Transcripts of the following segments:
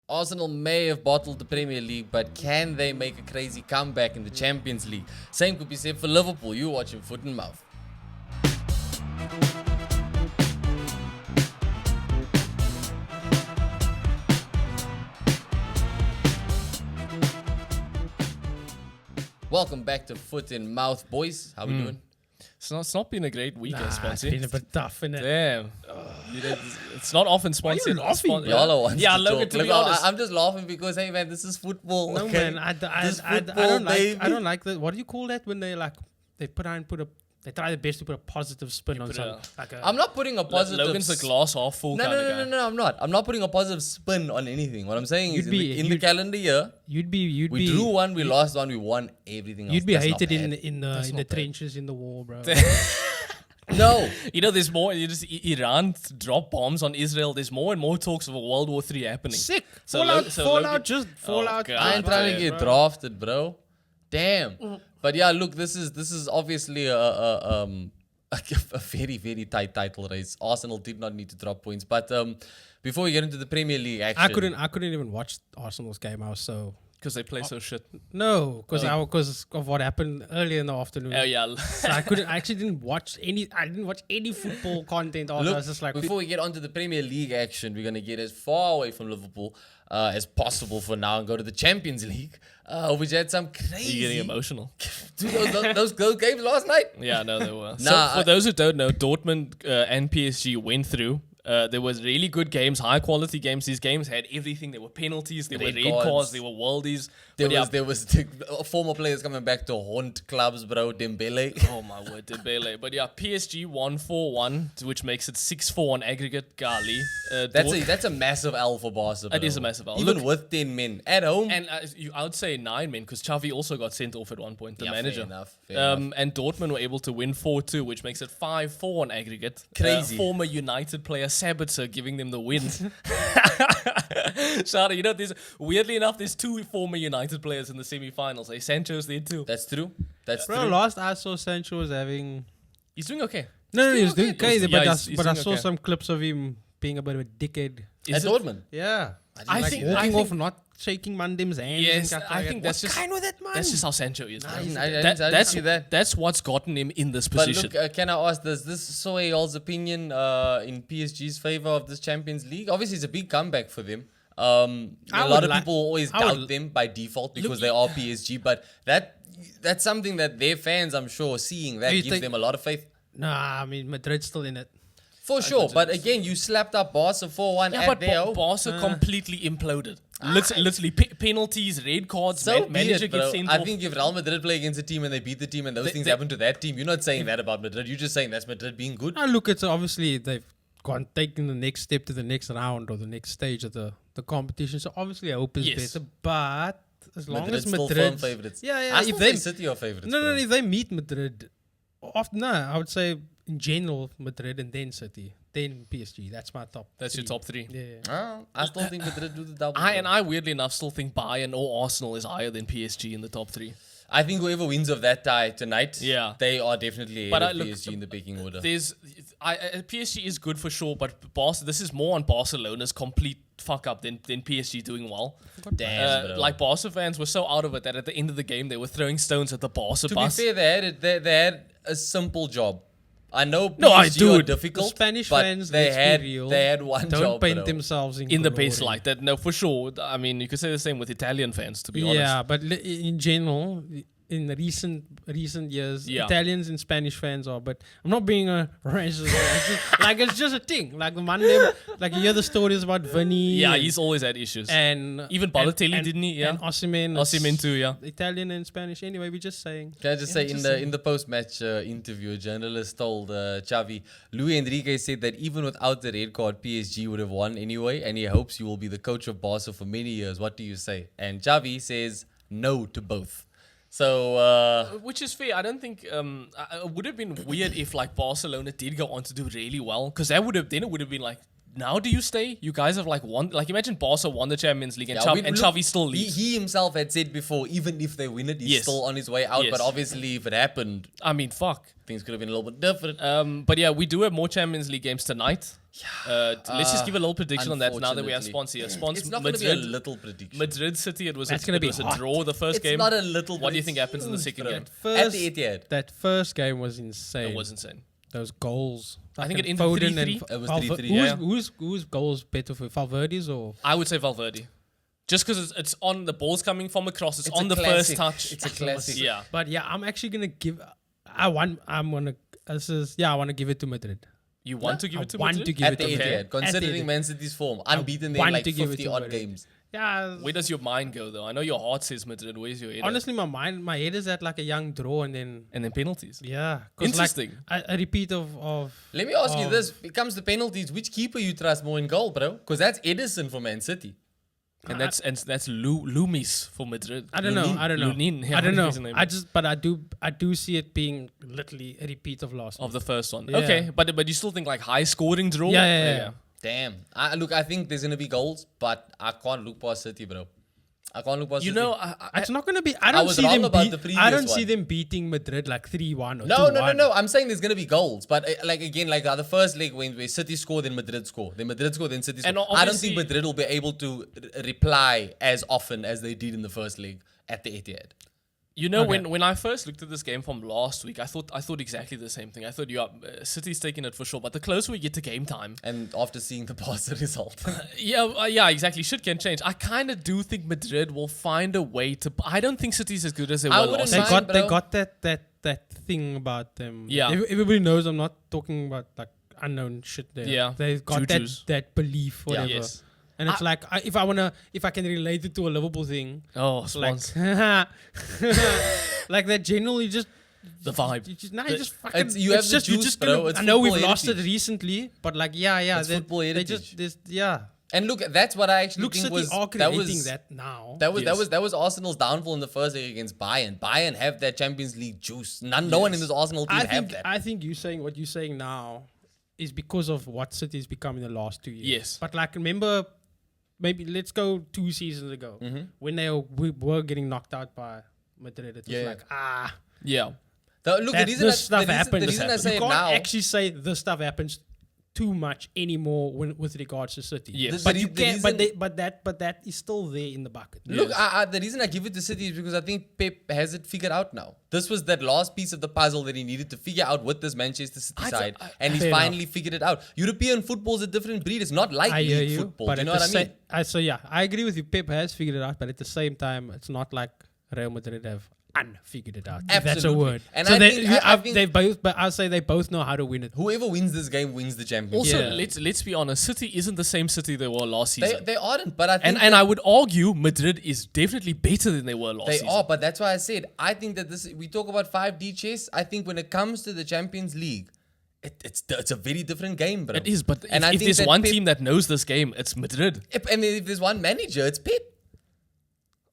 Arsenal may have bottled the Premier League, but can they make a crazy comeback in the Champions League? Same could be said for Liverpool. You're watching Foot and Mouth. Welcome back to Foot and Mouth, boys. How we doing? It's not been a great week, It's Sponsi. been a bit tough, innit? Damn. It's not often Why you laughing, bro? Y'all wants Yeah, to Logan, talk. to be Look, honest. I'm just laughing because, hey, man, this is football. No, okay? man, I This don't football, like. baby. I don't like the. What do you call that when they like they they try their best to put a positive spin on put something. a- Like I'm not putting a positive... Logan's a glass half full No, kind no, of no, guy. no, no, I'm not. I'm not putting a positive spin on anything. What I'm saying is You'd in the be- calendar year, you'd we be drew one, we lost one, we won everything else. you'd be That's not hated bad. in That's the not bad. trenches in the war, bro. No. You know, there's more. Iran drop bombs on Israel. There's more and more talks of a World War III happening. Sick. So Fallout, Logan- Fallout. God. I ain't trying to damn, get drafted, bro. Damn. But yeah, look, this is obviously a very, very tight title race. Arsenal did not need to drop points. But before we get into the Premier League action... I couldn't even watch Arsenal's game. I was so Because they play so shit. no, because of what happened earlier in the afternoon. Oh, yeah. So I actually didn't watch any football content. I Look, was just like, before we get onto the Premier League action, we're going to get as far away from Liverpool as possible for now and go to the Champions League, which had some crazy... You're getting emotional. Dude, those games last night. Yeah, no, they were. Nah, So for those who don't know, Dortmund and PSG went through. There was really good games, high quality games. These games had everything. There were penalties, there were red cards, there were worldies. There was former players coming back to haunt clubs, bro. Dembele. Oh my word, Dembele. But yeah, PSG won 4-1, which makes it 6-4 on aggregate. Gali. That's a massive L for Barca. It bro. is a massive L. Even Look- with 10 men at home. And I would say 9 men, because Xavi also got sent off at one point, the Yeah, manager. fair enough. And Dortmund were able to win 4-2, which makes it 5-4 on aggregate. Crazy. Former United player Sabitzer giving them the win. Shada, you know, weirdly enough, there's 2 former United players in the semi-finals. Sancho's there too. That's true. That's bro, true. last I saw Sancho was having. He's doing okay. No, he's doing okay. crazy, Yeah, but he's I doing saw okay. some clips of him being a bit of a dickhead. At Dortmund. Yeah, I like think- walking I off, think- not shaking Mandem's hands. Yes, and stuff I like think that. that's What just- kind with that man. That's just how Sancho is. I didn't see that. That's what's gotten him in this But position. look, can I ask, does this sway y'all's opinion in PSG's favor of this Champions League? Obviously, it's a big comeback for them. A lot would of like- people always I would- doubt them by default because they are PSG, but that's something that their fans, I'm sure, seeing that Do you gives think- them a lot of faith. Nah, I mean Madrid's still in it. For sure, but again, you slapped up Barca 4-1 Yeah, at but their home. Barca completely imploded. Literally, penalties, red cards, So be manager it, gets bro. sent I off. think if Real Madrid play against a team and they beat the team and those things happen to that team, you're not saying that about Madrid. You're just saying that's Madrid being good. I look at obviously they've taken the next step to the next round or the next stage of the competition. So obviously I hope it's Yes. better. But as long Madrid's as still Madrid, firm favourites. yeah, I if still they say City are favourites. no, bro. if they meet Madrid, I would say in general Madrid and then City, then PSG. That's my top. That's your 3. top 3. Yeah. I still think Madrid do the double. I weirdly enough still think Bayern or Arsenal is higher than PSG in the top 3. I think whoever wins of that tie tonight, Yeah. they are definitely But ahead of look, PSG in the pecking order. PSG is good for sure, but this is more on Barcelona's complete fuck up than PSG doing well. Damn, bro. Like Barca fans were so out of it that at the end of the game they were throwing stones at the Barca to bus. be fair, they had a simple job. I know PSG No, I are do. difficult, The Spanish but fans, they let's be had real, they had one Don't job. paint bro. themselves in the glory. best light. That no, for sure. I mean, you could say the same with Italian fans, to be Yeah, honest. but in general, in recent years, Yeah. Italians and Spanish fans are. But I'm not being a racist. It's just a thing. Like the Monday, like you hear the stories about Vinny. Yeah, and, he's always had issues. and Even Balotelli, didn't he? Yeah. and Osimhen. Osimhen too, yeah. Italian and Spanish. Anyway, we're just saying. Can I just say in the post-match interview, a journalist told Xavi, Luis Enrique said that even without the red card, PSG would have won anyway, and he hopes you will be the coach of Barca for many years. What do you say? And Xavi says no to both. So Which is fair. I don't think it would have been weird if like Barcelona did go on to do really well, because that would have been like now do you stay? You guys have like won. Like imagine Barca won the Champions League and, Yeah, and Xavi still leaves. He himself had said before, even if they win it, he's Yes. still on his way out. Yes. But obviously, if it happened, I mean, fuck. things could have been a little bit different. But yeah, we do have more Champions League games tonight. Let's just give a little prediction on that now that we have unfortunately. sponsor. It's not going to be a little prediction. Madrid City. It was That's a, gonna it be was a hot. draw the first It's game. not a little. What do you it's think happens in the huge, second bro. game? At the Etihad. That first game was insane. It was insane. Those goals. I think it Fucking ended Foden 3-3. It was Valver- 3-3, yeah. Whose goals better for Valverde's or? I would say Valverde. Just because it's on the ball's coming from across, it's It's on a the first classic. touch. It's a classic. Yeah. But yeah, I'm actually gonna give. I want to give it to Madrid. You want to give it to I want Madrid? to give At it the to Madrid. Etihad, At the considering Etihad. Man City's form, unbeaten there in want like to give it 50 to odd Madrid. games. Yeah. Where does your mind go though? I know your heart says Madrid. Where's your head? at? Honestly, my head is at like a young draw, and then And then penalties. yeah, 'cause Interesting. Like a repeat of. Let me ask you Oh. this: it comes to penalties, which keeper you trust more in goal, bro? Because that's Edison for Man City. And that's Loomis for Madrid. I don't know. Lunin, yeah, I don't whatever his know. name I is. just, but I do see it being literally a repeat of last. Of the first one. Yeah. Okay, but you still think like high scoring draw? Yeah. Damn. I think there's gonna be goals, but I can't look past City, bro. I can't look past You City. know, It's not gonna be. I don't was see wrong them. about Beat, the previous I don't see one. them beating Madrid like 3-1 or No, 2-1. I'm saying there's gonna be goals, but like again, like the first leg where City score, then Madrid score, then Madrid score, then City score. And I don't obviously- think Madrid will be able to reply as often as they did in the first leg at the Etihad. You know, Okay. when I first looked at this game from last week, I thought exactly the same thing. I thought, City's taking it for sure. But the closer we get to game time, And after seeing the Barca result, yeah, exactly. Shit can change. I kind of do think Madrid will find a way to. I don't think City's as good as they I were wouldn't last mind, season. They bro. got that thing about them. Yeah. Everybody knows I'm not talking about like unknown shit there. Yeah. They've got Jujus. that belief, Yeah. whatever. Yes. And it's like if I can relate it to a Liverpool thing, Oh, it's like Swans. like that generally just The vibe. you just fucking It's- you have the just, you juice, just bro. gonna- It's I know we've football lost it heritage. recently, but like It's they football they heritage. just this yeah. and look, that's what I actually Look, think City was are that creating was that now. that was Arsenal's downfall in the first leg against Bayern. Bayern have that Champions League juice. No one in this Arsenal team have that. I think you saying what you're saying now is because of what City's become in the last 2 years. Yes. But like remember, maybe let's go 2 seasons ago when we were getting knocked out by Madrid. It was Yeah. like Yeah. Look, that the reason this stuff happens. the reason I say you it can't now. actually say this stuff happens too much anymore with regards to City. Yes. But The you re- the can reason- but that is still there in the bucket. Look, the reason I give it to City is because I think Pep has it figured out now. This was that last piece of the puzzle that he needed to figure out with this Manchester City side, and he's Fair finally figured it out. European football is a different breed. It's not like I hear league you, football. but Do you at know the what I mean? so yeah, I agree with you. Pep has figured it out, but at the same time, it's not like Real Madrid have unfigured it out. If that's a Absolutely. word. And so I they, think- I think- they both, but I'll say they both know how to win it. Whoever wins this game wins the championship. Also, Yeah. let's be honest. City isn't the same City they were last season. They aren't, but I think and I would argue Madrid is definitely better than they were last they season. are. But that's why I said I think that this. We talk about 5D chess. I think when it comes to the Champions League, it's a very different game, bro. It is, but And I if think there's that one Pep- team that knows this game, it's Madrid. and if there's one manager, it's Pep.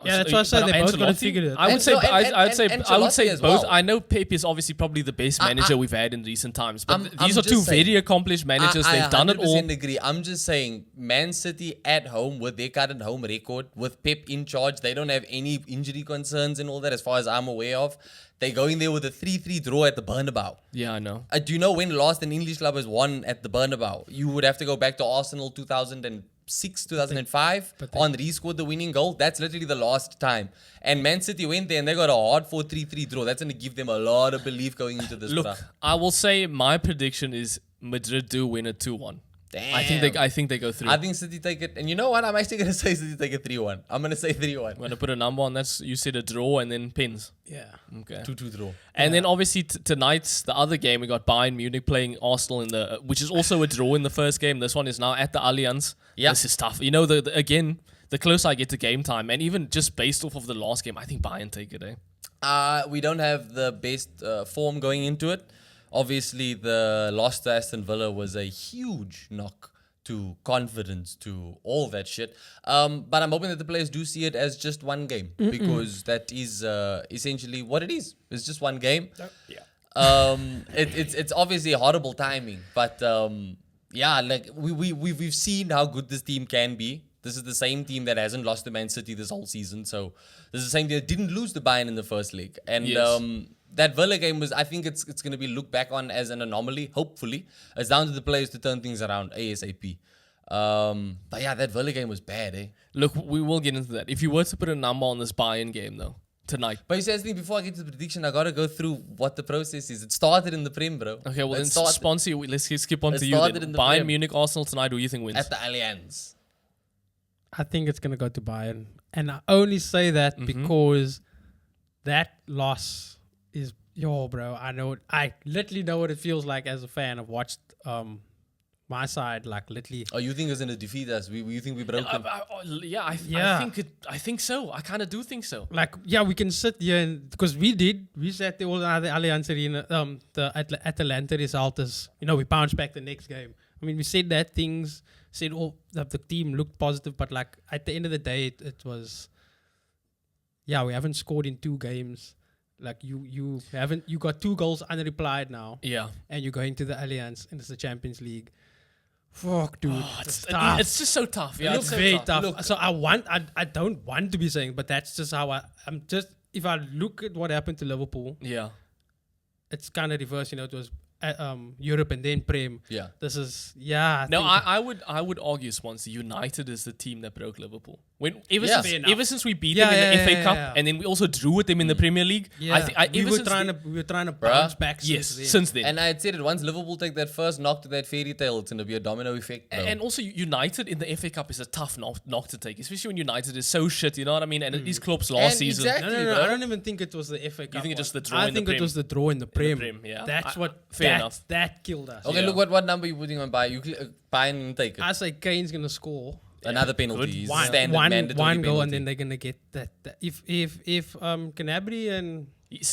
Yeah, that's why I say But they both gotta Ancelotti, figure it I would And say, so- and- I would say, and I would say Ancelotti as both. well. I know Pep is obviously probably the best manager we've had in recent times, but these I'm are two just saying. very accomplished managers. They've done it all. 100% agree. I'm just saying, Man City at home with their current home record, with Pep in charge, they don't have any injury concerns and all that, as far as I'm aware of. They're going there with a 3-3 draw at the Bernabeu. Yeah, I know. Do you know when last an English club has won at the Bernabeu? You would have to go back to Arsenal 2006, 2005. Henry scored the winning goal. That's literally the last time. And Man City went there and they got a hard 4-3-3 draw. That's going to give them a lot of belief going into this. Look, bruh. I will say my prediction is Madrid do win it 2-1. Damn. I think they go through. I think City take it. And you know what? I'm actually going to say City take it 3-1. I'm going to say 3-1. I'm gonna put a number on that. You said a draw and then pins. Yeah. Okay. 2-2 draw. And then obviously tonight's the other game we got Bayern Munich playing Arsenal in the which is also a draw in the first game. This one is now at the Allianz. Yeah. This is tough. You know, again, the closer I get to game time, and even just based off of the last game, I think Bayern take it. We don't have the best form going into it. Obviously, the loss to Aston Villa was a huge knock to confidence, to all that shit. But I'm hoping that the players do see it as just one game because that is essentially what it is. It's just one game. Yeah. It's obviously horrible timing, but yeah, like we've seen how good this team can be. This is the same team that hasn't lost to Man City this whole season. So this is the same team that didn't lose to Bayern in the first leg. And Yes. that Villa game was, I think it's going to be looked back on as an anomaly, hopefully. It's down to the players to turn things around ASAP. But yeah, that Villa game was bad, eh? Look, we will get into that. If you were to put a number on this Bayern game, though, tonight. But you see, I think before I get to the prediction, I got to go through what the process is. It started in the Prem, bro. Okay, well, then It started sponsor you. Let's skip on It to you started then. in the Bayern Prem. Munich, Arsenal tonight. Who do you think wins? at the Allianz. I think it's gonna go to Bayern, and I only say that because that loss is bro. I know. I literally know what it feels like as a fan. I've watched my side like literally. Oh, you think it's going to defeat us? You think we broke them? I think so. I kind of do think so. Like, yeah, we can sit here and because we sat there all the Allianz Arena, the Atalanta result is, we bounced back the next game. I mean, we said that said all that the team looked positive, but like at the end of the day, it was, we haven't scored in 2 games. Like you got 2 goals unreplied now, Yeah. and you're going to the Allianz and it's the Champions League. Fuck, dude, It's tough. it's just so tough. Yeah, It's so very tough. tough. So I don't want to be saying, but that's just how I'm just, if I look at what happened to Liverpool, Yeah. it's kind of reverse. It was Europe and then Prem. Yeah. This is No, think- I would argue, Swansea United is the team that broke Liverpool. Yeah. Fair enough. Ever since we beat Yeah, them in the yeah, FA yeah, Cup, yeah. and then we also drew with them in the Premier League. Yeah, we were trying to bounce back. Yes, Since then. since then. And I had said it, once Liverpool take that first knock to that fairy tale, it's going to be a domino effect, bro. And also, United in the FA Cup is a tough knock to take, especially when United is so shit. You know what I mean? And it is Klopp's last And season. exactly. No, bro. I don't even think it was the FA Cup. think it's just one. the draw I in the think it Prem. was the draw in the Prem. Prem, yeah. That's Fair enough. That killed us. Okay, Yeah. look, what number you putting on Bayern? Bayern will take it. I say Kane's gonna score Another penalty. Good. He's one, standard one mandatory goal, penalty. and then they're gonna get that. If Canabry and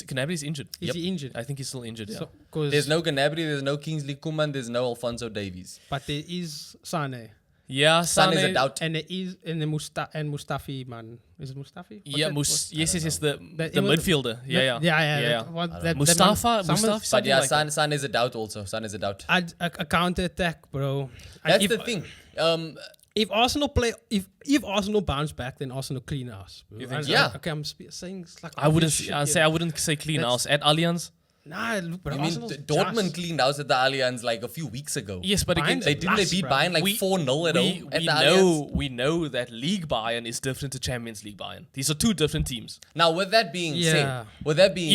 Canabry's injured. is he injured? I think he's still injured. Yeah. So, 'cause- There's no Gnabry, there's no Kingsley Coman, there's no Alfonso Davies. but there is Sane. Yeah, Son is a Sane- doubt. And there is and Mustafi, man. Is it Mustafi? Yeah, yes, the That- the it was- midfielder. Yeah. Mustafa. Mustafa. But yeah, like San is a doubt also. San is a doubt. A counter attack, bro. That's if, the thing. If Arsenal play, if Arsenal bounce back, then Arsenal clean house. Bro. You think so? Yeah. Okay, I'm saying it's like I wouldn't. obvious shit I here. wouldn't say clean That's- house at Allianz. Nah, look, bro. I mean, Arsenal's Dortmund just- cleaned house at the Allianz like a few weeks ago. Yes, but again, Bayern's They didn't. They beat bro. Bayern like we- 4-0 at home at we the know Allianz. we know that League Bayern is different to Champions League Bayern. These are 2 different teams. Now, with that being Yeah. said,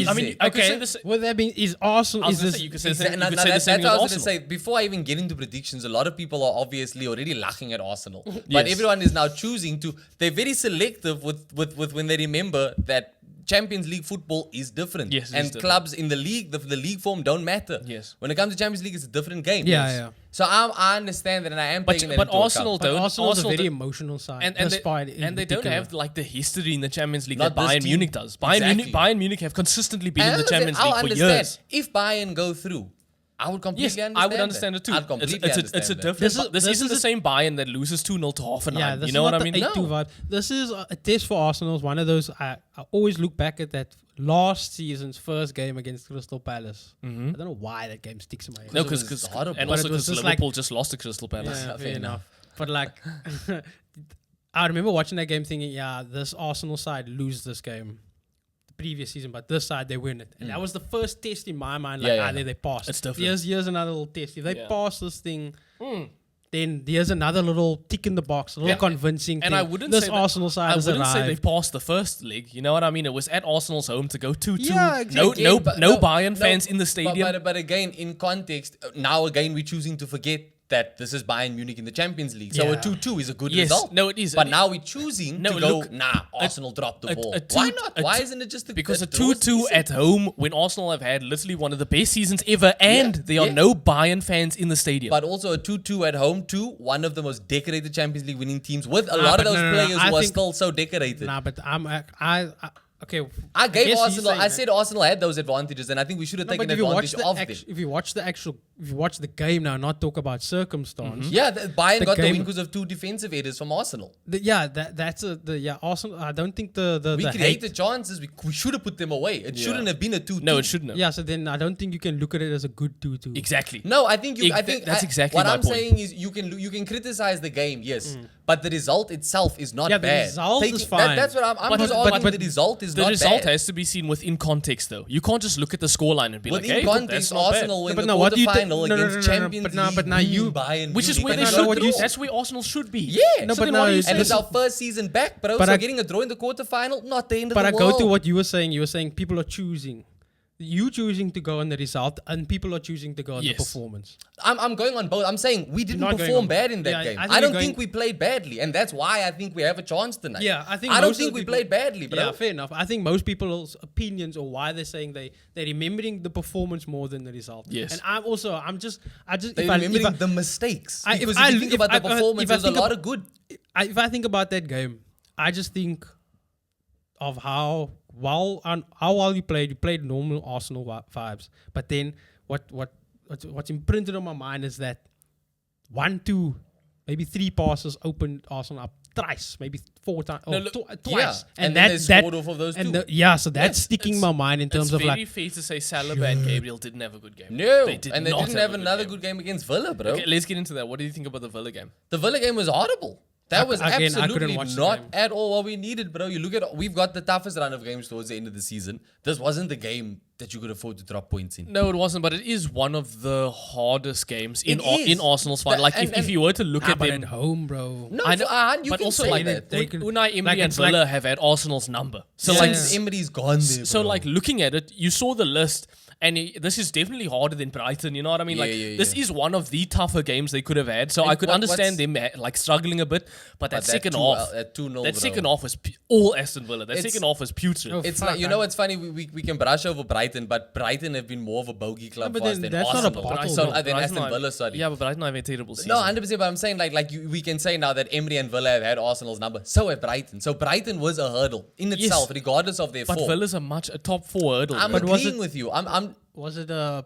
I mean, I could say this. Well, that being is Arsenal. I was Is gonna this? say, you could say, Exactly. you Now, could now say the that's same what I with was going to Arsenal. say. Before I even get into predictions, a lot of people are obviously already laughing at Arsenal. But Yes. everyone is now choosing to. They're very selective with when they remember that Champions League football is different. Yes, it is and different. clubs in the league, the league form don't matter. Yes. When it comes to Champions League, it's a different game. Yeah, Yes. yeah. So I understand that, and I am taking that But into Arsenal account. But don't. Arsenal's a very don't- emotional side. and despite they don't particular. have like the history in the Champions League Not that this Bayern team. Munich does. Exactly. Bayern Munich have consistently been in And the as I said, Champions I'll League for understand. years. If Bayern go through, I would completely Yes, understand I would understand it too. I'd completely it's a understand that. different. This is- This this isn't is the a- same Bayern that loses 2-0 to Hoffenheim. Yeah, this you know is what not I mean? the 8-2 vibe. This is a test for Arsenal. It's one of those. I always look back at that last season's first game against Crystal Palace. I don't know why that game sticks in my head. No, It was because horrible. and But also it was because just like- Liverpool just lost to Crystal Palace. Yeah, fair fair enough. enough. But like, I remember watching that game thinking, yeah, this Arsenal side lose this game the previous season, but this side they win it. And that was the first test in my mind. Like, Yeah, yeah. they passed. It's different. Here's another little test. If they Yeah. pass this thing, then there's another little tick in the box, a little Yeah. convincing And thing. I wouldn't this say that- Arsenal side I has wouldn't say they arrived. passed the first leg. You know what I mean? It was at Arsenal's home to go 2-2. Yeah, exactly. No, But no Bayern fans in the but- stadium. But again, in context, now again we're choosing to forget that this is Bayern Munich in the Champions League. So a Yeah. 2-2 is a good Yes, result. no, it is. But It- now we're choosing No, to go, look, Arsenal dropped the ball. a two- Why not? a Why two- isn't it just Because a draw is 2-2 decent? at home when Arsenal have had literally one of the best seasons ever, and there are yeah. no Bayern fans in the stadium. But also a 2-2 at home too. One of the most decorated Champions League winning teams with a Nah, lot of but those no, no, no, players I who are think- still so decorated. Nah, but okay. I gave guess he's Arsenal. saying I that. said Arsenal had those advantages, and I think we should have No, taken but if you watch advantage the of them. if you watch the actual if you watch the game now, not talk about circumstance. Yeah, Bayern The got the game- win because of 2 defensive errors from Arsenal. Arsenal. I don't think the We the created hate. chances. We should have put them away. It shouldn't have been a 2-2. No, it shouldn't have. Yeah, so then I don't think you can look at it as a good 2-2. Exactly. No, I think you. I Ex- think that's exactly what my I'm point. saying is you can criticize the game, yes, but the result itself is not Yeah, the bad. result is Taking- fine. that's what I'm But- just but- arguing. but the result is The not result bad. has to be seen within context, though. You can't just look at the scoreline and be Within like, "Hey, context, that's not bad." Arsenal win but the now what do you think- quarterfinal no, no, against no, no, no, Champions but now- League, but now you- Bayern Which is Munich. where But they now should what be. you- That's where Arsenal should be. Yeah. No, So but then now why are you it's- And saying it's our first season back, bro. But So I- getting a draw in the quarterfinal, not the end of But the I world. go to what you were saying. You were saying people are choosing. You choosing to go on the result, and people are choosing to go on the Yes. performance. I'm going on both. I'm saying we didn't not going perform on- bad in that Yeah, game. I think I don't you're think going- we played badly, and that's why I think we have a chance tonight. Yeah, I think I don't most of think the we people- played badly, bro. Yeah, fair enough. I think most people's opinions or why they're saying they're remembering the performance more than the result. Yes. And I just They're if I- remembering if I- the mistakes. I- if Because I- if you think if about I- the performance, if I there's a think lot ab- of good. if I think about that game, I just think of how well you played normal Arsenal vibes. But then what's imprinted on my mind is that 1-2, maybe 3 passes opened Arsenal up thrice, maybe 4 times, No, or look- twice, Yeah, and then that they scored off of those and two. so that's sticking in my mind in terms It's of very like. fair to say Saliba and Gabriel didn't have a good game. No, They did and they not didn't have a another game. good game against Villa, bro. Okay, let's get into that. What do you think about the Villa game? The Villa game was horrible. That was Again, I couldn't absolutely watch the not game. at all what we needed, bro. You look at we've got the toughest run of games towards the end of the season. This wasn't the game that you could afford to drop points in. No, it wasn't, but it is one of the hardest games in It is. in Arsenal's fight. The- Like and- if you were to look Ah, at but them, at home, bro. No, I know, you but can also say like that. they can- Unai Emery like and it's like- Villa have had Arsenal's number. So So like Emery's gone there, So bro. like looking at it, you saw the list, and this is definitely harder than Brighton. You know what I mean? Yeah, Like yeah, this yeah. is one of the tougher games they could have had. So I could understand them like struggling a bit, but that second half, that 2-0, that bro. second half was all Aston Villa. That It's- second half was putrid. Oh, It's Fuck, like, you know, it's funny, we can brush over Brighton, but Brighton have been more of a bogey club but for us then than that's not a Arsenal. bottle, So, though. than Brighton Aston are- Villa, sorry. Yeah, but Brighton have a terrible season. No, 100%. But I'm saying we can say now that Emery and Villa have had Arsenal's number. So have Brighton. So Brighton was a hurdle in itself, regardless of their but form. Villa's a top 4 hurdle. I'm bro. But was agreeing it- with you. I'm Was it a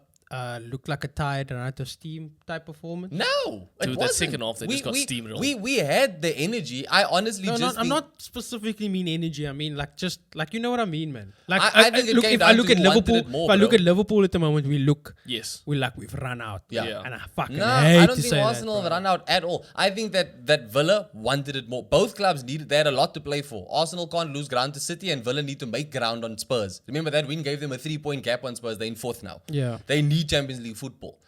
look like a tired run out of steam type performance? no. Dude, it that wasn't. second half, they just got steamrolled. We had the energy. I honestly No, just I'm think- not specifically mean energy. I mean like just like you know what I mean, man. Like I think it look came if I down look to at who wanted Liverpool, it more, if I look bro. at Liverpool at the moment, Yes. we've run out. Yeah. And I fucking No, hate I don't to think say Arsenal that, have bro. run out at all. I think that Villa wanted it more. Both clubs needed. They had a lot to play for. Arsenal can't lose ground to City, and Villa need to make ground on Spurs. Remember that win gave them a 3-point gap on Spurs. They're in 4th now. Yeah. They need Champions League football,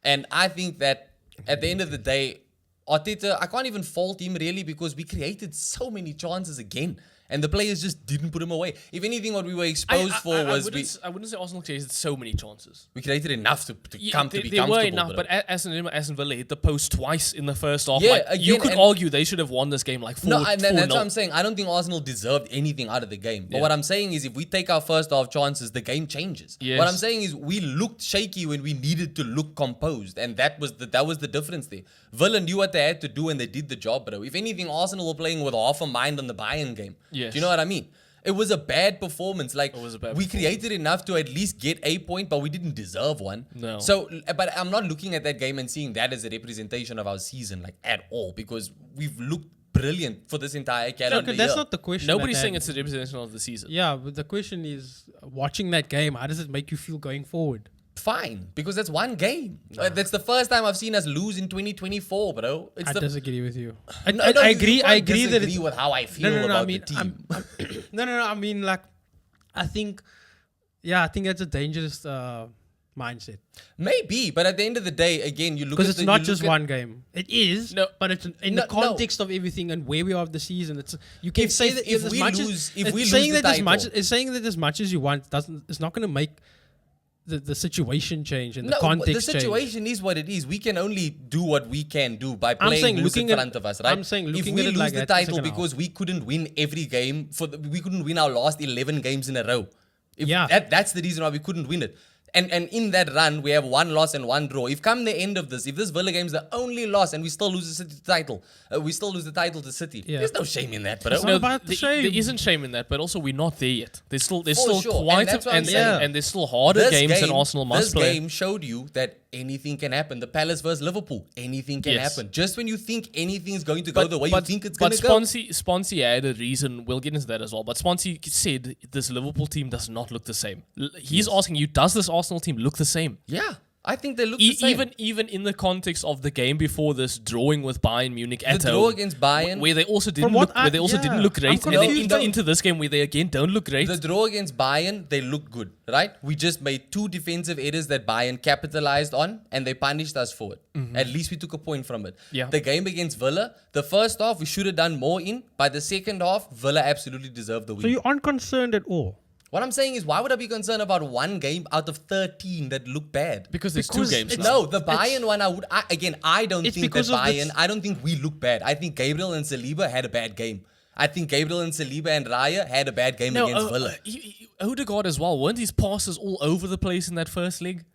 and I think that at the end of the day, Arteta, I can't even fault him really because we created so many chances again. And the players just didn't put them away. If anything, what we were exposed for was I wouldn't say Arsenal created so many chances. we created enough to come to be there comfortable. were enough, bro. but Aston Villa hit the post twice in the first half. Yeah, like, you again, could and- argue they should have won this game like 4-0. No, and that's what I'm saying. I don't think Arsenal deserved anything out of the game. But Yeah. what I'm saying is if we take our first half chances, the game changes. Yes. What I'm saying is we looked shaky when we needed to look composed. And that was the difference there. Villa knew what they had to do and they did the job, bro. If anything, Arsenal were playing with half a mind on the Bayern game. Yes. Do you know what I mean? It was a bad performance. Like, was a bad we performance. created enough to at least get a point, but we didn't deserve one. No. So, but I'm not looking at that game and seeing that as a representation of our season, like, at all. Because we've looked brilliant for this entire calendar Okay, that's year. not the question. Nobody's that- saying it's a representation of the season. Yeah, but the question is, watching that game, how does it make you feel going forward? Fine, because that's one game. That's the first time I've seen us lose in 2024, bro. It's I the disagree with you. No, no, I you agree. can't I agree that disagree it's, with how I feel about I mean, the team. no. I mean, like, I think that's a dangerous mindset Maybe, but at the end of the day, again, you look because at it's the, not you just look at- one game. It is, No. but it's in No, the context of everything and where we are of the season. It's you can If- say if- that if as we much lose- as if it's we saying lose the that as much title- it's saying that as much as you want doesn't. It's not going to make the situation change and the No, context the change. situation is what it is. We can only do what we can do by I'm playing saying who's in looking at- front of us, right? I'm saying if looking we at it lose like the that, the title second because we couldn't win every game, we couldn't win our last 11 games in a row. Yeah. That's the reason why we couldn't win it. And in that run, we have one loss and one draw. If come the end of this, if this Villa game is the only loss and we still lose the City title, we still lose the title to City. Yeah. There's no shame in that, bro. It's not about the shame. There isn't shame in that, but also we're not there yet. There's still For sure, and quite that's what a, I'm saying. and there's still harder games than Arsenal must this play. game showed you that anything can happen. The Palace versus Liverpool, anything can Yes. happen. Just when you think anything's going to go the way you think it's going but to go. Sponsy had a reason. We'll get into that as well. But Sponsy said this Liverpool team does not look the same. He's asking you, does this Arsenal team look the same? Yeah, I think they look the same. Even in the context of the game before this, drawing with Bayern Munich at The home, draw against Bayern. where they also didn't what look, where they also yeah, didn't look I'm great, and then confused. into this game where they again don't look great. The draw against Bayern, they look good, right? We just made 2 defensive errors that Bayern capitalized on, and they punished us for it. At least we took a point from it. Yeah. The game against Villa, the first half, we should have done more in. By the second half, Villa absolutely deserved the win. So you aren't concerned at all? What I'm saying is, why would I be concerned about one game out of 13 that look bad? because there's because 2 games it's- now. No, the Bayern one, I don't It's think that because of Bayern, this- I don't think we look bad. I think Gabriel and Saliba had a bad game. I think Gabriel and Saliba and Raya had a bad game against Villa. Odegaard as well. Weren't his passes all over the place in that first leg?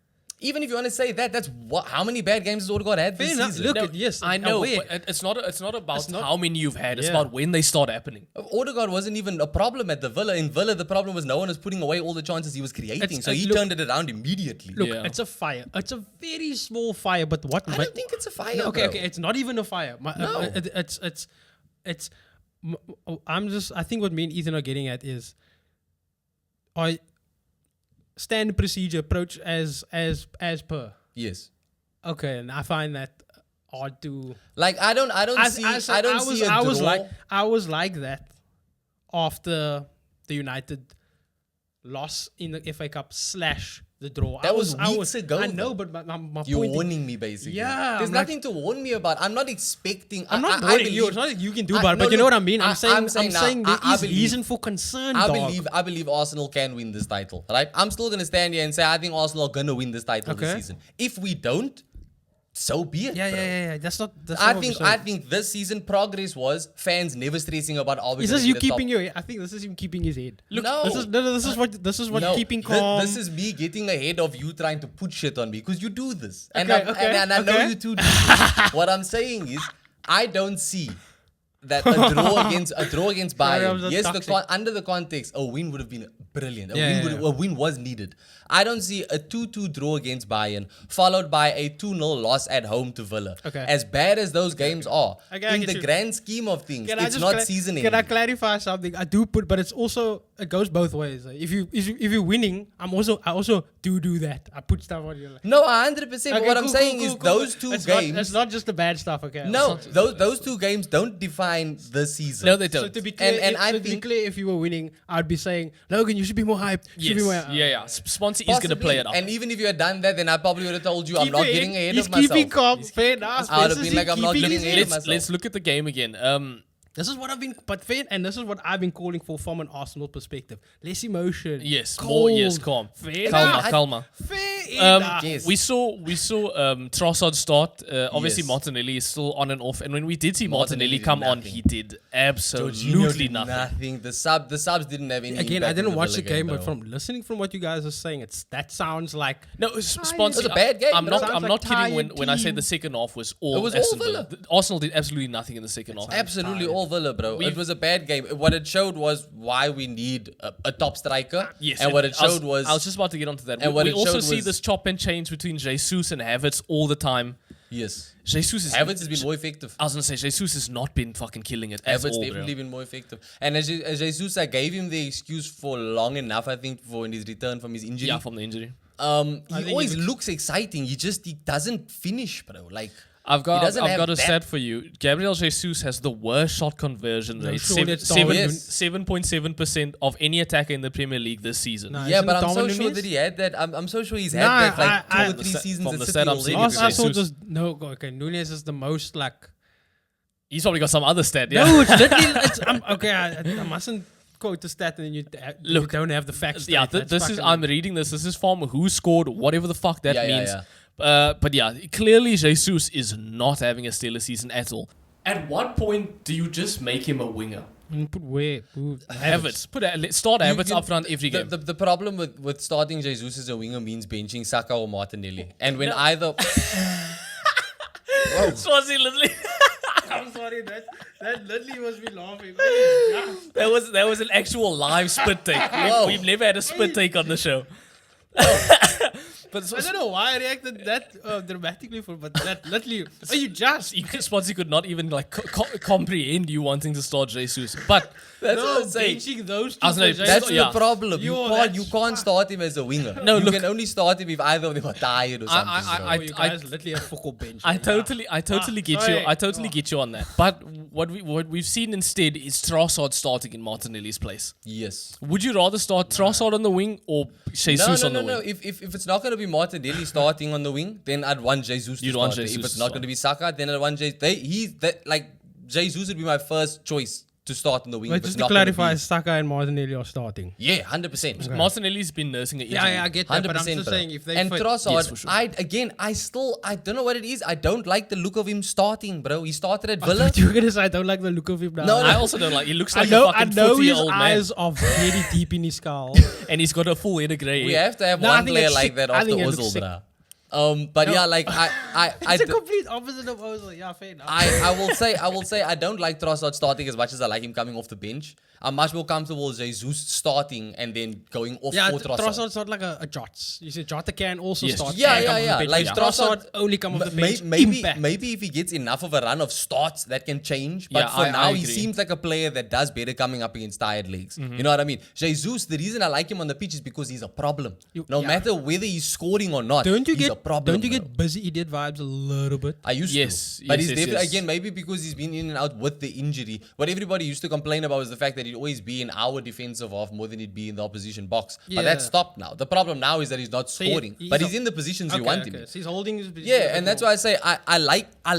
Even if you want to say that, that's how many bad games has Odegaard had this Fair enough. season? Look, yes, I know, aware. but it's not about not- how many you've had. It's Yeah. about when they start happening. Odegaard wasn't even a problem at the Villa. In Villa, the problem was no one was putting away all the chances he was creating. It's- So he look- turned it around immediately. Look, Yeah. it's a fire. It's a very small fire, but what? I don't think it's a fire. Okay, bro. okay, it's not even a fire. No. It's. I think what me and Ethan are getting at is, I standard procedure approach as per. Yes. Okay, and I find that hard to. Like I don't see a draw. I was like that after the United loss in the FA Cup / the draw. That was weeks ago, I know, though. but my You're point. warning me, basically. Yeah, There's I'm like- nothing to warn me about. I'm not expecting. I'm not I warning you. believe- It's not that you can do I- about it, no, but you know look, what I mean. I'm saying now, there I is believe- reason for concern. dog. I believe Arsenal can win this title, right? I'm still gonna stand here and say I think Arsenal are gonna win this title this Okay. season. If we don't, so be it. Yeah, bro. yeah. That's not. That's I not what think we're I saying. think this season progress was fans never stressing about are we Is gonna this you get a top- keeping your? I think this is him keeping his head. Look, This is what no, keeping thi- calm. This is me getting ahead of you trying to put shit on me because you do this, and Okay, I- okay, and I know okay. you two do. This. What I'm saying is, I don't see that a draw against Sorry, I was Bayern. just Yes, toxic. under the context, a win would have been brilliant. Yeah. A win was needed. I don't see a 2-2 draw against Bayern followed by a 2-0 loss at home to Villa. Okay. As bad as those games are, Okay, I in get the you. grand scheme of things, Can I it's just not seasoning. Can I clarify something? I do put, but it's also it goes both ways. Like, if you're winning, I also do that. I put stuff on you. Like, No, 100%. But okay, what I'm cool, saying cool, is cool, cool. those two It's games. Not, it's not just the bad stuff. Okay. No, It's not- those 2 games don't define the season. No, they So don't. to be clear, And I to be think- clear, if you were winning, I'd be saying, Logan, you should be more hyped. You should be more, yeah. Sponsy is going to Possibly. play it up. And even if you had done that, then I probably would have told you I'm Keep not it getting in. ahead He's of myself. keeping calm. Fair enough. I would have This been is like, I'm not keeping getting his ahead head. of myself. Let's look at the game again. This is what I've been, but fair, and this is what I've been calling for from an Arsenal perspective. Less emotion. Yes, Cold. calm. Fair Calma, enough. calma. Fair enough. Yes. We saw Trossard start. Obviously, Yes. Martinelli is still on and off. And when we did see Martinelli Martinelli come did on, nothing. he did absolutely nothing. The subs didn't have any. Again, impact I in didn't watch Villa the game, but bro. from listening from what you guys are saying, that sounds like No, Sponsy. It was a bad game, I'm bro. not. I'm Sounds not like kidding when tired I say team. the second half was all. It was all Aston Villa. Arsenal did absolutely nothing in the second half. Absolutely all Villa, bro. We've- It was a bad game. What it showed was why we need a top striker. Yes, and what it showed I was just about to get onto that. and what we it also showed see was- this chop and change between Jesus and Havertz all the time. yes, Jesus is Havertz has been more effective. I was gonna say Jesus has not been fucking killing it at Havertz all. definitely Bro. been more effective. And as Jesus, I gave him the excuse for long enough, I think, for in his return from his injury. Yeah, from the injury. I He think always he looks exciting. He doesn't finish, bro. Like I've got doesn't I've have got a that- stat for you. Gabriel Jesus has the worst shot conversion rate. surely it's Darwin Núñez. 7.7% of any attacker in the Premier League this season. Nah, yeah, isn't but it I'm so Darwin sure Núñez? that he had that. I'm so sure he's had Nah, that like I- 2 or 3 the seasons from at the City stat I'm already. seeing, I Jesus. thought just no. Okay, Nunez is the most like. He's probably got some other stat. Yeah. No, it's literally. Okay, I mustn't quote the stat and then you Look, don't have the facts. Yeah, straight. That's this is. fucking- I'm reading this. This is from who scored, whatever the fuck that Yeah, yeah, means. yeah. But yeah, clearly Jesus is not having a stellar season at all. At what point do you just make him a winger? Put where? Havertz. Start Havertz up front every game. The problem with starting Jesus as a winger means benching Saka or Martinelli. And when either Swazi literally. I'm sorry, that literally was me laughing. That was an actual live spit take. We've never had a spit take on the show. But I don't know why I reacted that dramatically but that literally. Are you just? Spotsy could not even like comprehend you wanting to start Jesus. But That's No, what I'm saying. benching those two. I was like, for That's Jesus. Yeah. the problem. You Yo, can't that's start him as a winger. No, you look- can only start him if either of them are tired or something. I- bro. You guys literally a focal bench. I totally get you. sorry. I totally get you on that. But what we've seen instead is Trossard starting in Martinelli's place. Yes. Would you rather start Trossard on the wing or Jesus on the wing? If it's not going to be Martinelli starting on the wing, then I'd want Jesus to You'd start. want If Jesus it's to not start. going to be Saka, then I'd want Jesus would be my first choice to start on the wing. But if it's just to not gonna clarify, be- Saka and Martinelli are starting. Yeah, 100%. Martinelli's been nursing an injury. Yeah, I get that. But I'm just bro. saying if they and fit, Trossard, Yes, for sure. I don't know what it is. I don't like the look of him starting, bro. He started at I Villa. thought you were gonna say I don't like the look of him now. No, I also don't like. He looks I like know, a I fucking know his 40-year-old man, eyes are very deep in his skull. and he's got a full head of grey. We have to have No, I one think player it's like sick. that I after think it looks Ozil, sick. bruh. But No. yeah, like I It's a complete opposite of Ozil. Yeah, fair enough. I will say I don't like Trossard starting as much as I like him coming off the bench. I'm much more comfortable with Jesus starting and then going off yeah, for Trossard. Trossard's not like a Jots. You see, Jota can also Yes. start. Yeah, and come yeah, off the yeah. bench. Like Trossard Trossard only come off the bench. Maybe impact. maybe if he gets enough of a run of starts, that can change. But Yeah, for I now, he agree. seems like a player that does better coming up against tired legs. You know what I mean? Jesus, the reason I like him on the pitch is because he's a problem. No yeah. matter whether he's scoring or not, Don't you he's get a problem. Don't you bro. get busy idiot vibes a little bit? I used Yes, to. But yes, he's yes, definitely, yes. again, maybe because he's been in and out with the injury. What everybody used to complain about was the fact that he'd always be in our defensive half more than he'd be in the opposition box. But that's Yeah. stopped now. The problem now is that he's not scoring. But he's in the positions you want him in. So he's holding his position. Yeah, and that's why I say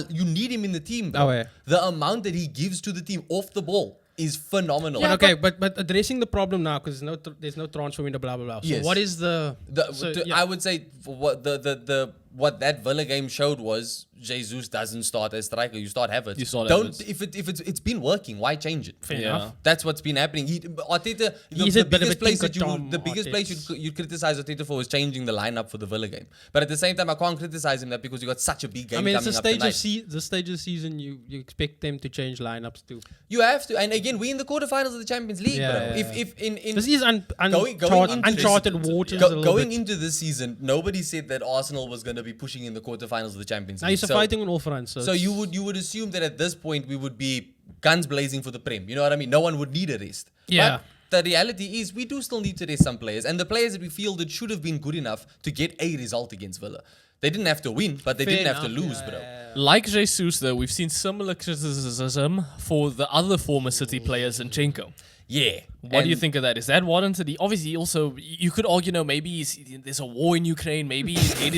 you need him in the team, bro. Oh, yeah. The amount that he gives to the team off the ball is phenomenal. But okay, but addressing the problem now because there's no transfer window, blah blah blah. So Yes. what is the? I would say what what that Villa game showed was Jesus doesn't start as striker. You start Havertz. You start Don't Havertz. if it's been working, why change it? Fair Yeah. enough. That's what's been happening. Arteta, He's the a bit of a biggest place that Tinker Tom the biggest place Arteta. you'd criticize Arteta for was changing the lineup for the Villa game. But at the same time, I can't criticize him that because you got such a big game I mean, it's coming a up stage tonight. the stage of season. You expect them to change lineups too. You have to, and again, we're in the quarterfinals of the Champions League, Yeah, bro. yeah, If in This is going into uncharted this, waters. a little going bit. into this season, nobody said that Arsenal was going to be pushing in the quarterfinals of the Champions Now League. he's fighting on all fronts. So you would assume that at this point we would be guns blazing for the Prem. You know what I mean? No one would need a rest. Yeah. But the reality is we do still need to rest some players, and the players that we feel that should have been good enough to get a result against Villa. They didn't have to win, but they Fair didn't have to enough, lose, yeah, bro. yeah, Like Jesus, though, we've seen similar criticism for the other former City player, Zinchenko. Yeah. What do you think of that? Is that warranted? Obviously, also, you could argue, maybe there's a war in Ukraine. Maybe he's headed